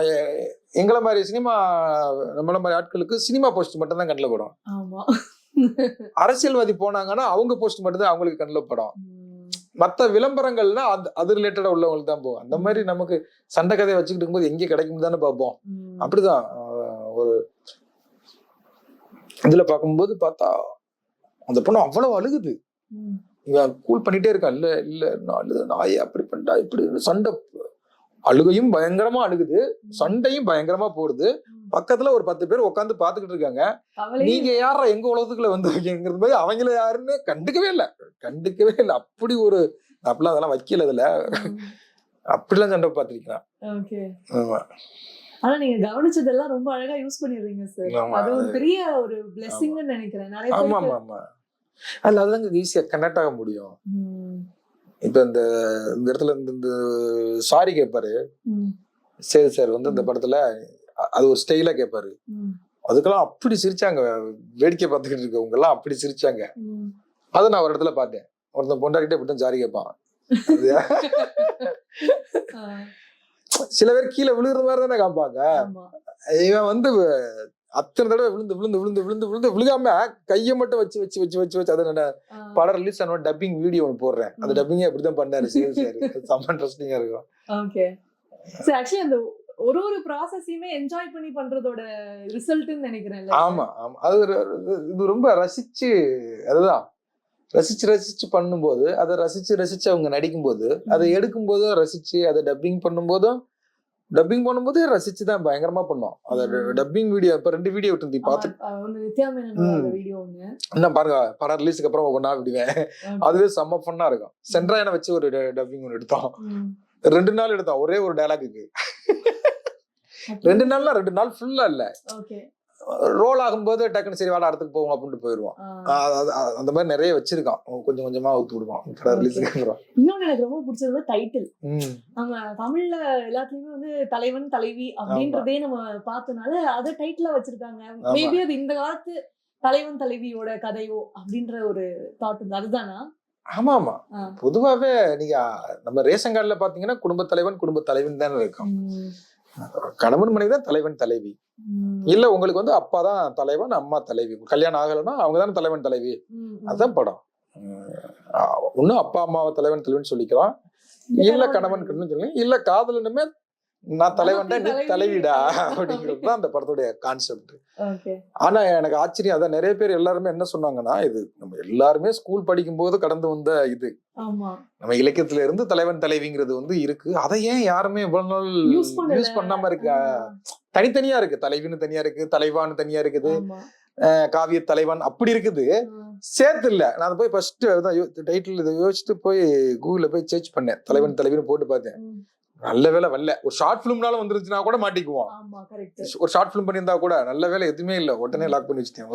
Speaker 1: எங்களை மாதிரி சினிமா நம்மள மாதிரி ஆட்களுக்கு சினிமா போஸ்ட் மட்டும் தான் கண்ணில் படம். அரசியல்வாதி போனாங்கன்னா அவங்க போஸ்ட் மட்டும் தான் அவங்களுக்கு கண்ணில் படம். மத்த விளம்பரங்கள்னா அது ரிலேட்டடா உள்ளவங்களுக்கு தான் போகும். அந்த மாதிரி நமக்கு சண்டை கதையை வச்சுக்கிட்டு இருக்கும்போது எங்கே கிடைக்கும் தானே பார்ப்போம். அப்படிதான் ஒரு இதுல பார்க்கும்போது பார்த்தா அந்த பொண்ணு அவ்வளவு அழுகுது. இவன் கூல் பண்ணிட்டே இருக்கான், இல்ல இல்ல நான் அழுது நாயே அப்படி பண்ணிட்டா இப்படி சண்டை. அழுகையும் பயங்கரமா அழுகுது, சண்டையும் பயங்கரமா போடுது. பக்கத்துல ஒரு 10 பேர் உட்காந்து பாத்துக்கிட்டு இருக்காங்க. நீங்க யாரா எங்க உலகத்துக்குள்ள வந்துருக்கீங்கிறது மாதிரி அவங்கள யாருன்னு கண்டுக்கவே இல்லை. அப்படி ஒரு அப்படிலாம் அதெல்லாம் வைக்கல. இதுல அப்படிலாம் சண்டை பார்த்திருக்கிறான்.
Speaker 2: ஆனா நீங்க கவனிச்சதெல்லாம் ரொம்ப அழகா யூஸ் பண்ணிடுறீங்க சார். அது ஒரு பெரிய ஒரு பிளெஸிங்னு நினைக்கிறேன். நிறைய
Speaker 1: ஆமா ஆமா, அதுல அதுதாங்க ஈஸியா கனெக்ட் ஆக முடியும். இப்ப இந்த இடத்துல இந்த சாரி கேட்பாரு சரி சார் வந்து இந்த படத்துல அது ஒரு ஸ்டைலா கேட்பாரு. அதுக்கெல்லாம் அப்படி சிரிச்சாங்க, வேடிக்கை பார்த்துக்கிட்டு இருக்கவங்க எல்லாம் அப்படி சிரிச்சாங்க. அதை நான் ஒரு இடத்துல பார்த்தேன். ஒருத்தன் பொண்டாக்கிட்டே இப்படி சாரி கேட்பான். சில பேர் கீழே விழுகிற மாதிரி தானே காப்பாங்க. இவன் வந்து அத்தனை தடவை விழுந்து விழுந்து விழுந்து விழுந்து விழுந்து விழுகாம கையை மட்டும் வச்சு வச்சு வச்சு வச்சு வச்சு அதை படம் ரிலீஸ் ஆன டப்பிங் வீடியோ ஒன்று போடுறேன். அந்த டப்பிங் அப்படிதான் பண்ணாரு. செம்ம இன்ட்ரெஸ்டிங்கா இருக்கும்.
Speaker 2: ஓகே சார், ஆக்சுவலி அந்த ஒரு ப்ராசஸையுமே என்ஜாய் பண்ணி பண்றதோட ரிசல்ட்னு நினைக்கிறேன். ஆமா
Speaker 1: ஆமா, அது இது ரொம்ப ரசிச்சு, அதுதான் ரசிச்சு ரசிச்சு பண்ணும்போது, அதை ரசிச்சு ரசிச்சு அவங்க நடிக்கும் போது, அதை எடுக்கும் போதும் ரசிச்சு, அதை டப்பிங் பண்ணும்போதும் ரசிச்சுதான் பயங்கரமா பண்ணோம். அத டப்பிங் வீடியோ இப்ப 2 வீடியோ விட்டு பாருங்க. படம் ரிலீஸுக்கு அப்புறம் ஒவ்வொன்னா விடுவேன். அதுவே செம்ம ஃபன்னா இருக்கும். சென்ட்ராயனை வச்சு ஒரு டப்பிங் ஒன்று எடுத்தோம். 2 நாள் எடுத்தோம் ஒரே ஒரு டயலாக்கு. 2 நாள் ஃபுல்லா இல்ல, ரோல் ஆகும்போது டக்குன்னு சரி வாடா இடத்துக்கு போவோம் அப்படின்ட்டு போயிடுவோம். அந்த மாதிரி நிறைய வச்சிருக்கான், கொஞ்சம் கொஞ்சமா ஊத்து விடுவான்.
Speaker 2: இன்னொன்னு எனக்கு ரொம்ப பிடிச்சது டைட்டில். நம்ம தமிழ்ல எல்லாத்துலயுமே வந்து தலைவன் தலைவி அப்படின்றதே நம்ம பார்த்தனால அதை டைட்டிலா வச்சிருக்காங்க. மேபி அது இந்த காலத்து தலைவன் தலைவியோட கதையோ அப்படின்ற ஒரு தாட் இருந்து அதுதானா?
Speaker 1: ஆமா ஆமா, பொதுவாவே நீங்க நம்ம ரேஷன் கார்டுல பாத்தீங்கன்னா குடும்ப தலைவன் குடும்ப தலைவன் தானே இருக்கும். கணவன் மனைவி தான் தலைவன் தலைவி. இல்ல உங்களுக்கு வந்து அப்பா தான் தலைவன் அம்மா தலைவி, கல்யாணம் ஆகலைன்னா அவங்க தானே தலைவன் தலைவி. அதுதான் படம். ஒன்னும் அப்பா அம்மாவை தலைவன் தலைவன் சொல்லிக்கலாம், இல்ல கணவன் கண்ணு சொல்லி, இல்ல காதலனுமே நான் தலைவன் நீ தலைவிடா அப்படிங்கிறதுதான் அந்த படத்துடைய கான்செப்ட். ஆனா எனக்கு ஆச்சரியம், அதான் நிறைய பேர் எல்லாருமே என்ன சொன்னாங்கன்னா, இது நம்ம எல்லாருமே ஸ்கூல் படிக்கும் போது கடந்து வந்த இது, நம்ம இலக்கியத்துல இருந்து தலைவன் தலைவிங்கிறது வந்து இருக்கு. அதை ஏன் யாருமே இவ்வளவு நாள் யூஸ் பண்ணாம இருக்கா? தனித்தனியா இருக்கு, தலைவின்னு தனியா இருக்கு, தலைவான்னு தனியா இருக்குது, காவிய தலைவன் அப்படி இருக்குது, சேர்த்து இல்ல. நான் போய் ஃபர்ஸ்ட் டைட்டில் இதை யோசிச்சுட்டு போய் கூகுள்ல போய் சர்ச் பண்ணேன், தலைவன் தலைவின்னு போட்டு பார்த்தேன். நல்ல வேலை வரல. ஒரு ஷார்ட் பிலிம்னாலும் வந்துருச்சுன்னா கூட மாட்டிக்குவோம். ஒரு ஷார்ட் பிலிம் பண்ணியிருந்தா கூட நல்ல வேலை எதுவுமே இல்ல, உடனே லாக் பண்ணி வச்சுட்டேன்.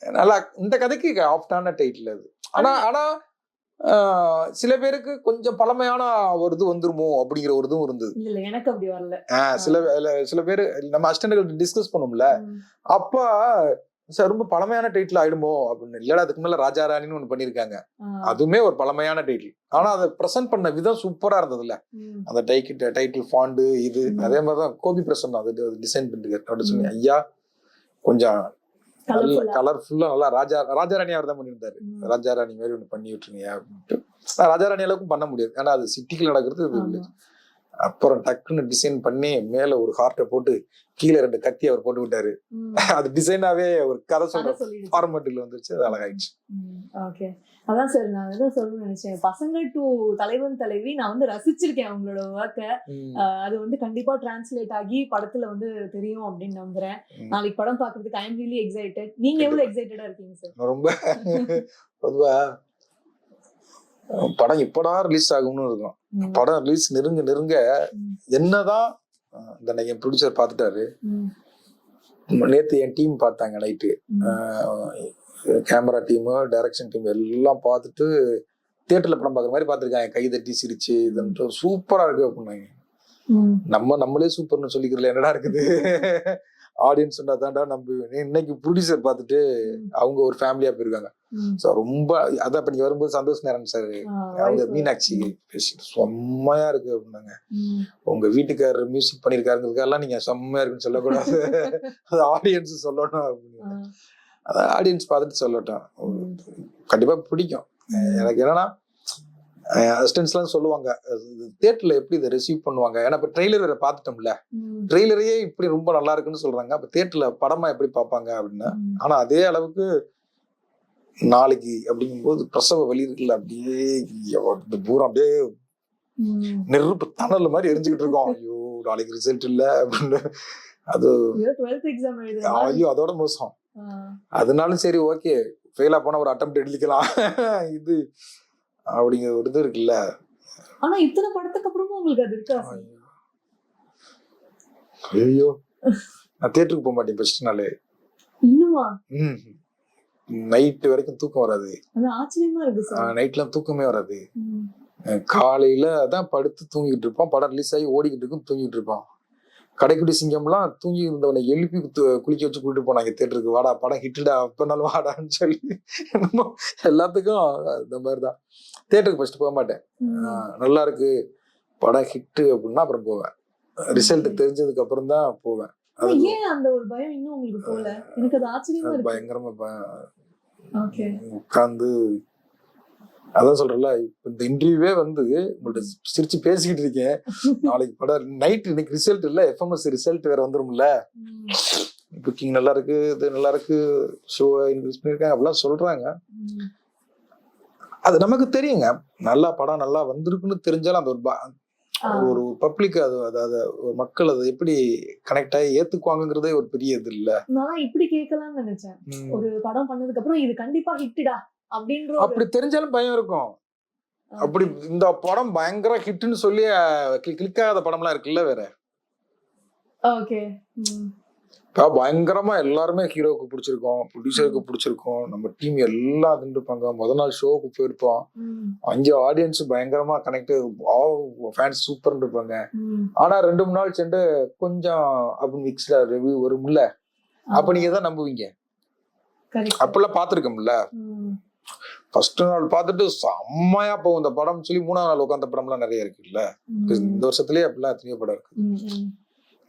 Speaker 1: நல்லா இந்த கதைக்கு ஆப்டான டைட்டில் அது. ஆனா சில பேருக்கு கொஞ்சம் பழமையான ஒரு இது வந்துருமோ அப்படிங்கிற ஒரு இதுவும் இருந்தது.
Speaker 2: எனக்கு அப்படி வரல.
Speaker 1: சில பேரு நம்ம அசிஸ்டன்ட்கள் டிஸ்கஸ் பண்ணோம்ல, அப்ப சார் ரொம்ப பழமையான டைட்டில் ஆயிடுமோ அப்படின்னு. இல்லடா அதுக்கு மேல ராஜா ராணின்னு ஒண்ணு பண்ணிருக்காங்க, அதுவுமே ஒரு பழமையான டைட்டில். ஆனா அதை ப்ரெசென்ட் பண்ண விதம் சூப்பரா இருந்ததுல்ல, அந்த டைட்டில் ஃபாண்டு இது. அதே மாதிரிதான் கோபி பிரசன்ட் அது டிசைன் பண்ணிருக்காரு. சொன்னேன் ஐயா கொஞ்சம் நல்ல கலர்ஃபுல்லா நல்லா ராஜாராணி அவர் தான் பண்ணியிருந்தாரு. ராஜாராணி மாதிரி ஒண்ணு பண்ணி விட்டுருங்க அப்படின்ட்டு. ராஜாராணி அளவுக்கும் பண்ண முடியாது, ஏன்னா அது சிட்டிக்குள்ள நடக்கிறது இது வில்லேஜ். அப்புறம் டக்குன்னு டிசைன் பண்ணி மேல ஒரு ஹார்ட்டை போட்டு கீழே 2 கத்தி அவர் போட்டு விட்டாரு. அது டிசைனாவே ஒரு கதை சொல்ற ஃபார்மேட்ல வந்துருச்சு, அது அழகாயிடுச்சு.
Speaker 2: ஓகே, அதான் சார் நான் எதை சொல்லணும்னு நினைச்சேன். பசங்க டு தலைவன் தலைவி நான் வந்து ரசிச்சிருக்கேன் அவங்களோட ஒர்க்கை. அது வந்து கண்டிப்பா டிரான்ஸ்லேட் ஆகி படத்துல வந்து தெரியும் அப்படின்னு நம்புறேன். நாளைக்கு படம் பாக்குறதுக்கு ஐ எம் ரியலி எக்ஸைட்டட். நீங்க எவ்வளவு எக்ஸைட்டடா இருக்கீங்க சார்? ரொம்ப
Speaker 1: பொதுவா படம் எப்படா ரிலீஸ் ஆகும்னு இருக்கும். படம் ரிலீஸ் நெருங்க என்னதான் இந்த என் ப்ரொடியூசர் பார்த்துட்டாரு. நேத்து என் டீம் பார்த்தாங்க night, camera team direction team எல்லாம் பார்த்துட்டு தியேட்டர்ல படம் பார்க்குற மாதிரி பார்த்துருக்காங்க. கை தட்டி சிரிச்சு இதுன்ட்டு சூப்பரா இருக்கு அப்படின்னாங்க. நம்மளே சூப்பர்னு சொல்லிக்கிறதுல என்னடா இருக்குது, ஆடியன்ஸ் தாண்டா நம்புவேன். இன்னைக்கு ப்ரொடியூசர் பார்த்துட்டு அவங்க ஒரு ஃபேமிலியா போயிருக்காங்க. ரொம்ப அதான் இப்ப நீங்க வரும்போது சந்தோஷ் நேரன் சார் அவங்க மீனாட்சி பேசிட்டு செம்மையா இருக்கு அப்படின்னாங்க. உங்க வீட்டுக்காரர் மியூசிக் பண்ணிருக்காருங்கிறதுக்கெல்லாம் நீங்க செம்மையா இருக்குன்னு சொல்லக்கூடாது, அது ஆடியன்ஸ் சொல்லணும் அப்படின்னு. அதான் ஆடியன்ஸ் பார்த்துட்டு சொல்லட்டும், கண்டிப்பா பிடிக்கும். எனக்கு என்னன்னா அசிஸ்டன்ஸ் எல்லாம் சொல்லுவாங்க தியேட்டர்ல எப்படி இதை ரிசீவ் பண்ணுவாங்க. ஏன்னா இப்ப ட்ரெய்லர் வேற பாத்துட்டோம்ல, ட்ரெய்லரையே இப்படி ரொம்ப நல்லா இருக்குன்னு சொல்றாங்க, அப்ப தியேட்டர்ல படமா எப்படி பார்ப்பாங்க அப்படின்னு. ஆனா அதே அளவுக்கு நாளைக்கு அப்படிங்கும்போது பிரசவ வலி இருக்குல்ல, அப்படியே பூரா அப்படியே நெருப்பு தணல் மாதிரி எரிஞ்சுக்கிட்டு இருக்கோம். ஐயோ நாளைக்கு ரிசல்ட் இல்ல அப்படின்னு. அது ஐயோ அதோட மோசம். அதனாலும் சரி ஓகே, ஃபெயிலா போனா ஒரு அட்டெம்ப்ட் எழுதிக்கலாம் இது அப்படிங்கிற ஒரு இது இருக்குல்ல.
Speaker 2: ஆனா இத்தனை படத்துக்கு அப்புறமும் உங்களுக்கு அது இருக்கா?
Speaker 1: ஐயோ நான் தியேட்டருக்கு போக மாட்டேன் ஃபர்ஸ்ட் நாளே.
Speaker 2: இன்னுமா?
Speaker 1: நைட் வரைக்கும் தூக்கம் வராது.
Speaker 2: ஆச்சரியமா இருக்கு சார்.
Speaker 1: நைட்லாம் தூக்கமே வராது. காலையில தான் படுத்து தூங்கிட்டு இருப்போம், படம் ரிலீஸ் ஆகி ஓடிக்கிட்டு இருக்கும், தூங்கிட்டு இருப்போம். கடைக்குடி சிங்கம்லாம் தூங்கி இருந்தவனை எழுப்பி குளிக்க வச்சு கூட்டிட்டு போனாங்க தியேட்டருக்கு. வாடா படம் ஹிட்டுடா, அப்பனாலும் வாடான்னு சொல்லி. எல்லாத்துக்கும் இந்த மாதிரிதான். தியேட்டருக்கு ஃபர்ஸ்ட் போக மாட்டேன், நல்லா இருக்கு படம் ஹிட்டு அப்படின்னா அப்புறம் போவேன். ரிசல்ட் தெரிஞ்சதுக்கு அப்புறம் தான் போவேன். பயங்கரமா உட்கார்ந்து அதான் சொல்றேன்ல, இந்த இன்டர்வியூவே வந்து உங்கள்ட்ட சிரிச்சு பேசிக்கிட்டு இருக்கேன். நாளைக்கு படம் நைட், இன்னைக்கு ரிசல்ட் இல்ல, எஃப்எம்எஸ் ரிசல்ட் வேற வந்துரும்ல, புக்கிங் நல்லா இருக்கு, இது நல்லா இருக்கு, ஷோ இன்க்ரீஸ் பண்ணிருக்காங்க அப்படிலாம் சொல்றாங்க. அது நமக்கு தெரியுங்க, நல்லா படம் நல்லா வந்திருக்குன்னு தெரிஞ்சாலும் அந்த ஒரு பப்ளிக் அதாவது மக்கள் அதை எப்படி கனெக்ட் ஆகி ஏத்துக்குவாங்கிறதே ஒரு பெரிய இது இல்ல.
Speaker 2: நான் இப்படி கேட்கலாம்னு நினைச்சேன், ஒரு படம் பண்ணதுக்கு அப்புறம் இது கண்டிப்பா ஹிட்டா அப்படின்ற
Speaker 1: அப்படி தெரிஞ்சாலும் பயம் இருக்கும். அப்படி இந்த படம் பயங்கர ஹிட்னு சொல்லி கிளிக் ஆகாத படம் எல்லாம் இருக்குல்ல வேற.
Speaker 2: ஓகே,
Speaker 1: பயங்கரமா எல்லாருமே ஹீரோக்கு பிடிச்சிருக்கோம், ப்ரொடியூசருக்கு பிடிச்சிருக்கோம், நம்ம டீம் எல்லாம் இருப்பாங்க. முதல் நாள் ஷோக்கு போயிருப்போம், அங்கே ஆடியன்ஸ் பயங்கரமா கனெக்ட், ஃபேன்ஸ் சூப்பர்னு இருப்பாங்க. ஆனா 2-3 நாள் சென்று கொஞ்சம் அப்படி மிக்ஸ்டா ரிவ்யூ வரும்ல, அப்ப நீங்க தான் நம்புவீங்க. அப்பெல்லாம் பாத்துருக்கோம்ல, ஃபர்ஸ்ட் நாள் பார்த்துட்டு செம்மையா போகும் இந்த படம் சொல்லி 3ஆவது நாள் உட்காந்த படம் எல்லாம் நிறைய இருக்குல்ல. இந்த வருஷத்துலயே அப்படிலாம் எத்தனையோ படம் இருக்கு.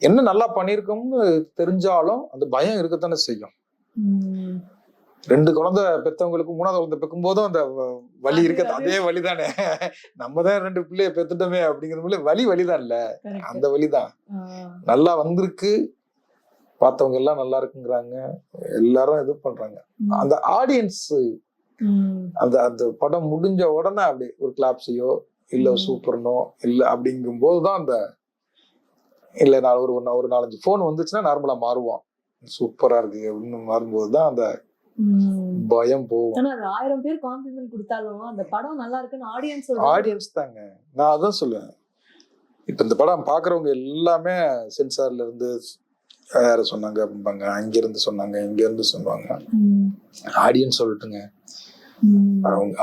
Speaker 1: என்ன நல்லா பண்ணிருக்கோம்னு தெரிஞ்சாலும் அந்த பயம் இருக்கத்தானே செய்யும். 2 குழந்தை பெத்தவங்களுக்கு 3ஆவது குழந்தை பெக்கும் போதும் அந்த வலி இருக்க, அதே வலிதானே. நம்ம தான் 2 பிள்ளைய பெத்துட்டோமே அப்படிங்கிற வலிதான் இல்ல, அந்த வலிதான். நல்லா வந்திருக்கு, பார்த்தவங்க எல்லாம் நல்லா இருக்குங்கிறாங்க, எல்லாரும் இது பண்றாங்க. அந்த ஆடியன்ஸ் அந்த அந்த படம் முடிஞ்ச உடனே அப்படி ஒரு கிளாப்ஸையோ இல்ல சூப்பர்னோ இல்ல அப்படிங்கும் போதுதான் அந்த இல்ல நான் ஒரு 4-5 போன் வந்துச்சுன்னா நார்மலா மாறுவோம், சூப்பரா இருக்கு அப்படின்னு மாறும்போதுதான் அந்த பயம் போகும்.
Speaker 2: 1000 பேர் காம்ப்ளிமெண்ட் கொடுத்தாலும் அந்த படம் நல்லா இருக்குன்னு
Speaker 1: ஆடியன்ஸ் தாங்க. நான் அதான் சொல்லுவேன், இப்ப இந்த படம் பாக்குறவங்க எல்லாமே சென்சார்ல இருந்து யார சொன்னாங்க அப்படிம்பாங்க, அங்க இருந்து சொன்னாங்க, இங்க இருந்து சொன்னாங்க. ஆடியன்ஸ் சொல்லட்டுங்க,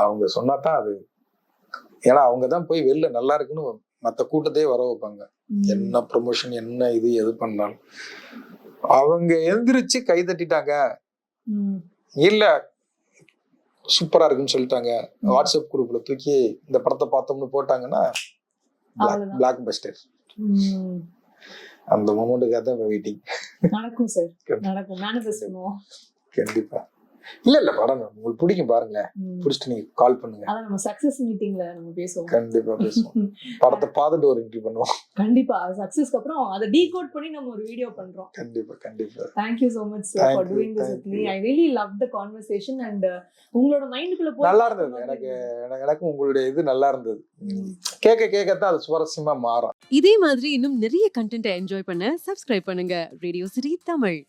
Speaker 1: அவங்க சொன்னாதான் அது. ஏன்னா அவங்கதான் போய் வெளில நல்லா இருக்குன்னு மத்த கூட்டத்தையே வர வைப்பாங்க. என்ன ப்ரொமோஷன் என்ன இது எது பண்ணாலும் அவங்க எழுந்திரிச்சு கை தட்டிட்டாங்க இல்ல சூப்பரா இருக்குன்னு சொல்லிட்டாங்க, வாட்ஸ்அப் குரூப்ல தூக்கி இந்த படத்தை பார்த்தோம்னு போட்டாங்கன்னா பிளாக் பஸ்டர். அந்த மொமெண்ட்டுக்காக தான் வெயிட்டிங்.
Speaker 2: நடக்கும் சார், நடக்கும். மேனிஃபெஸ்ட் பண்ணுவோம்
Speaker 1: கண்டிப்பா. இல்ல படம் உங்களுக்கு பிடிக்கும் பாருங்க, பிடிச்சிட்டு நீங்க கால் பண்ணுங்க.
Speaker 2: அத நம்ம சக்சஸ் மீட்டிங்ல நம்ம பேசுவோம்.
Speaker 1: கண்டிப்பா பேசுவோம். படத்தை பார்த்துட்டு ஒரு இன்டர்வியூ பண்ணுவோம்.
Speaker 2: கண்டிப்பா சக்சஸ்க்கு அப்புறம் அதை டீகோட் பண்ணி நம்ம ஒரு வீடியோ பண்றோம்.
Speaker 1: கண்டிப்பா கண்டிப்பா.
Speaker 2: Thank you so much sir for doing this with me. I really loved the conversation and உங்களோட மைண்டுக்குள்ள போய்
Speaker 1: நல்லா இருந்தது. எனக்கு உங்களுடைய இது நல்லா இருந்தது. கேட்கத்தான் அது சுவாரஸ்யமா மாறும்.
Speaker 3: இதே மாதிரி இன்னும் நிறைய கண்டென்ட்டை என்ஜாய் பண்ண சப்ஸ்கிரைப் பண்ணுங்க ரேடியோ சிட்டி தமிழ்.